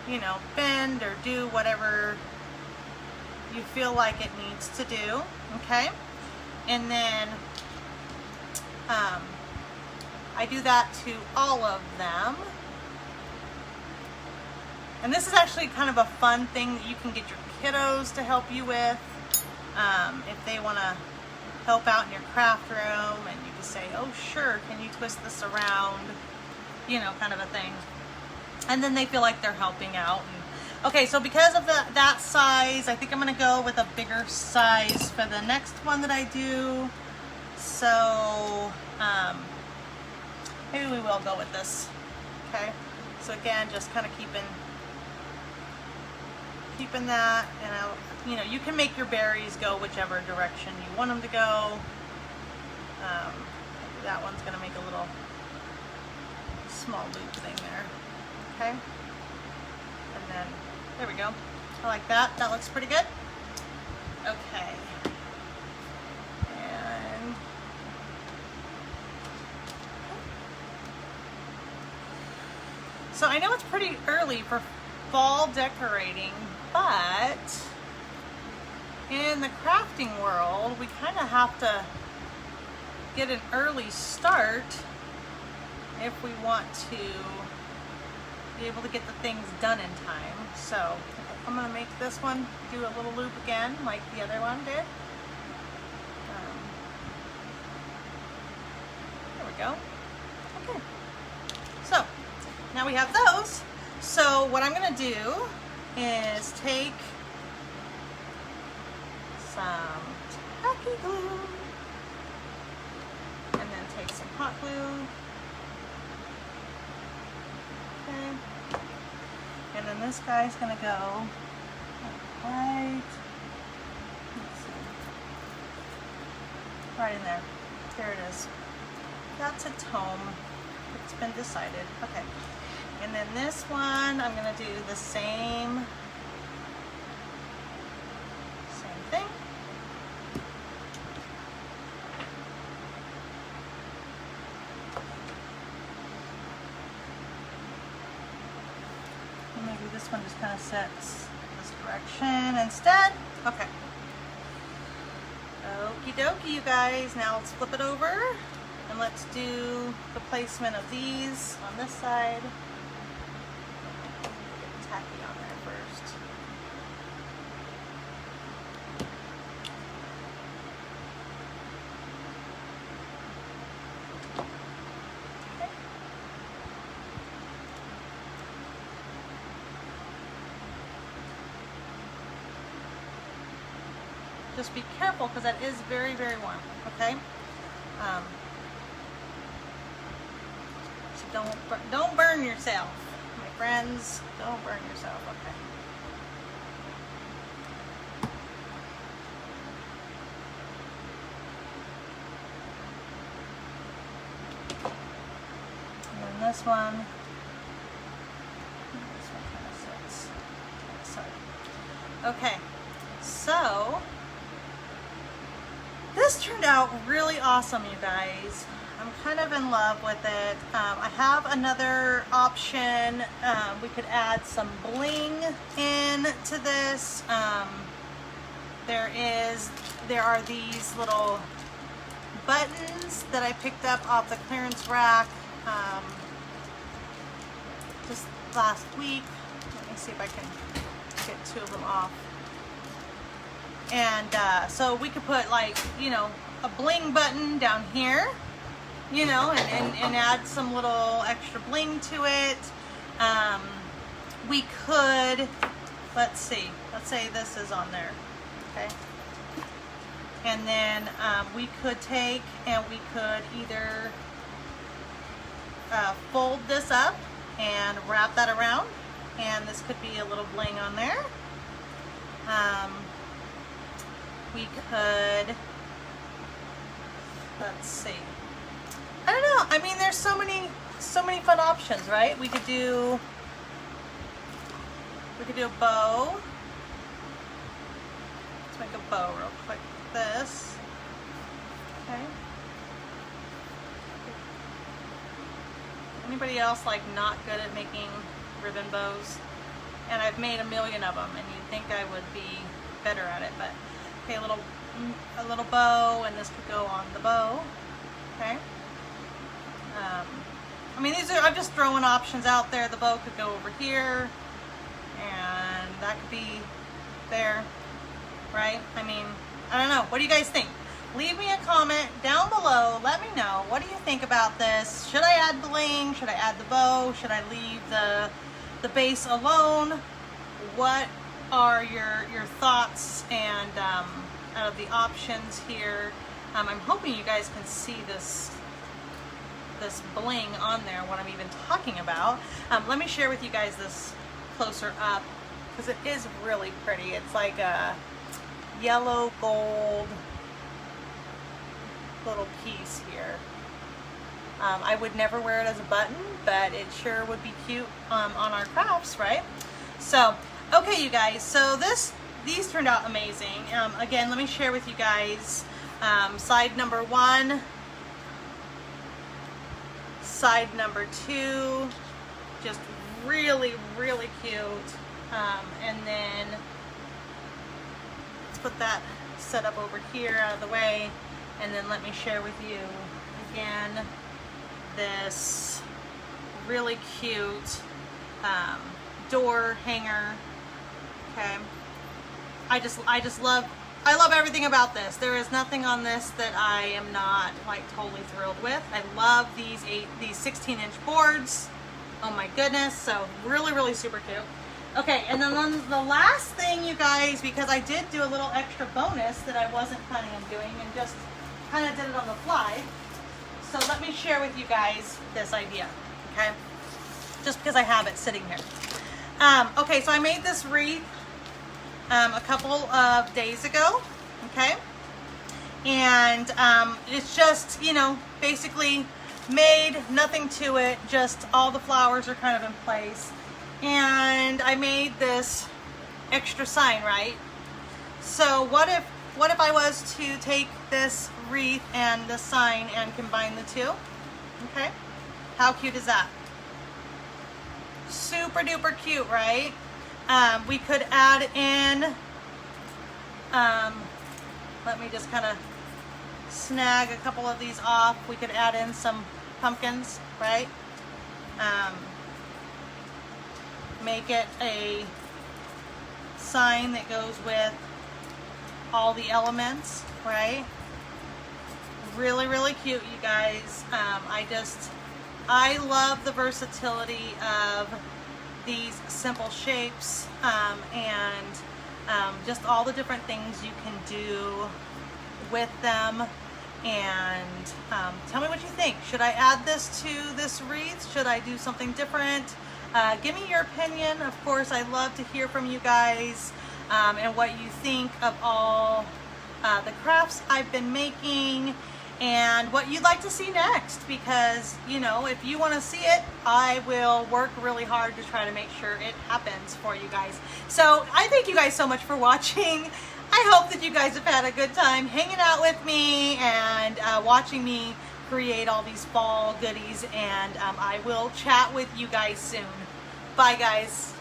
you know, bend or do whatever you feel like it needs to do. Okay, and then I do that to all of them. And this is actually kind of a fun thing that you can get your kiddos to help you with. If they want to help out in your craft room, and you can say, oh sure, can you twist this around, you know, kind of a thing. And then they feel like they're helping out. And, okay, so because of that size, I think I'm going to go with a bigger size for the next one that I do. So maybe we will go with this. Okay, so again, just kind of keeping that, and you know, you can make your berries go whichever direction you want them to go. That one's going to make a little small loop thing there. Okay, and then there we go. I like that. That looks pretty good. Okay. And so I know it's pretty early for fall decorating, but in the crafting world, we kind of have to get an early start if we want to be able to get the things done in time. So I'm going to make this one do a little loop again like the other one did. There we go. Okay. So now we have those. So what I'm going to do is take some tacky glue and then take some hot glue. Okay. And then this guy's going to go right, let's see, right in there. There it is. That's its home. It's been decided. Okay. And then this one, I'm going to do the same thing. And maybe this one just kind of sets this direction instead. Okay. Okie dokie, you guys. Now let's flip it over and let's do the placement of these on this side. Get tacky on there first. Okay. Just be careful because that is very, very warm, okay? So don't burn yourself, my friends. Don't burn yourself, okay? And then this one kind of sits on the side. Okay, so this turned out really awesome, you guys. I'm kind of in love with it. I have another option. We could add some bling in to this. There are these little buttons that I picked up off the clearance rack just last week. Let me see if I can get two of them off. And so we could put, like, you know, a bling button down here, you know, and add some little extra bling to it. We could, let's say this is on there, okay? And then we could take and we could either fold this up and wrap that around, and this could be a little bling on there. We could, let's see, I don't know. I mean, there's so many fun options, right? We could do a bow. Let's make a bow real quick with this. Okay. Anybody else like not good at making ribbon bows? And I've made a million of them, and you'd think I would be better at it, but okay, a little bow, and this could go on the bow. Okay. I mean, I'm just throwing options out there. The bow could go over here, and that could be there, right? I mean, I don't know. What do you guys think? Leave me a comment down below. Let me know. What do you think about this? Should I add bling? Should I add the bow? Should I leave the base alone? What are your thoughts and out of the options here? I'm hoping you guys can see this bling on there, what I'm even talking about. Let me share with you guys this closer up because it is really pretty. It's like a yellow gold little piece here. I would never wear it as a button, but it sure would be cute on our crafts, right? So, okay, you guys, so these turned out amazing. Again, let me share with you guys side number 1, side number 2, just really, really cute. And then let's put that set up over here out of the way. And then let me share with you again this really cute door hanger. Okay, I love everything about this. There is nothing on this that I am not like totally thrilled with. I love these 16-inch boards. Oh my goodness, so really, really super cute. Okay, and then on the last thing, you guys, because I did do a little extra bonus that I wasn't planning on doing and just kind of did it on the fly. So let me share with you guys this idea, okay? Just because I have it sitting here. Okay, so I made this wreath a couple of days ago, okay? And it's just, you know, basically made, nothing to it, just all the flowers are kind of in place. And I made this extra sign, right? So what if I was to take this wreath and the sign and combine the two? Okay, how cute is that? Super duper cute, right? We could add in, let me just kind of snag a couple of these off. We could add in some pumpkins, right? Make it a sign that goes with all the elements, right? Really, really cute, you guys. I love the versatility of these simple shapes and just all the different things you can do with them. And tell me what you think. Should I add this to this wreath? Should I do something different? Give me your opinion. Of course, I love to hear from you guys and what you think of all the crafts I've been making and what you'd like to see next, because, you know, if you want to see it, I will work really hard to try to make sure it happens for you guys. So I thank you guys so much for watching. I hope that you guys have had a good time hanging out with me and watching me create all these fall goodies, and I will chat with you guys soon. Bye, guys.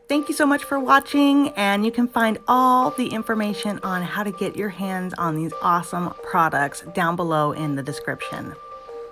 Thank you so much for watching, and you can find all the information on how to get your hands on these awesome products down below in the description.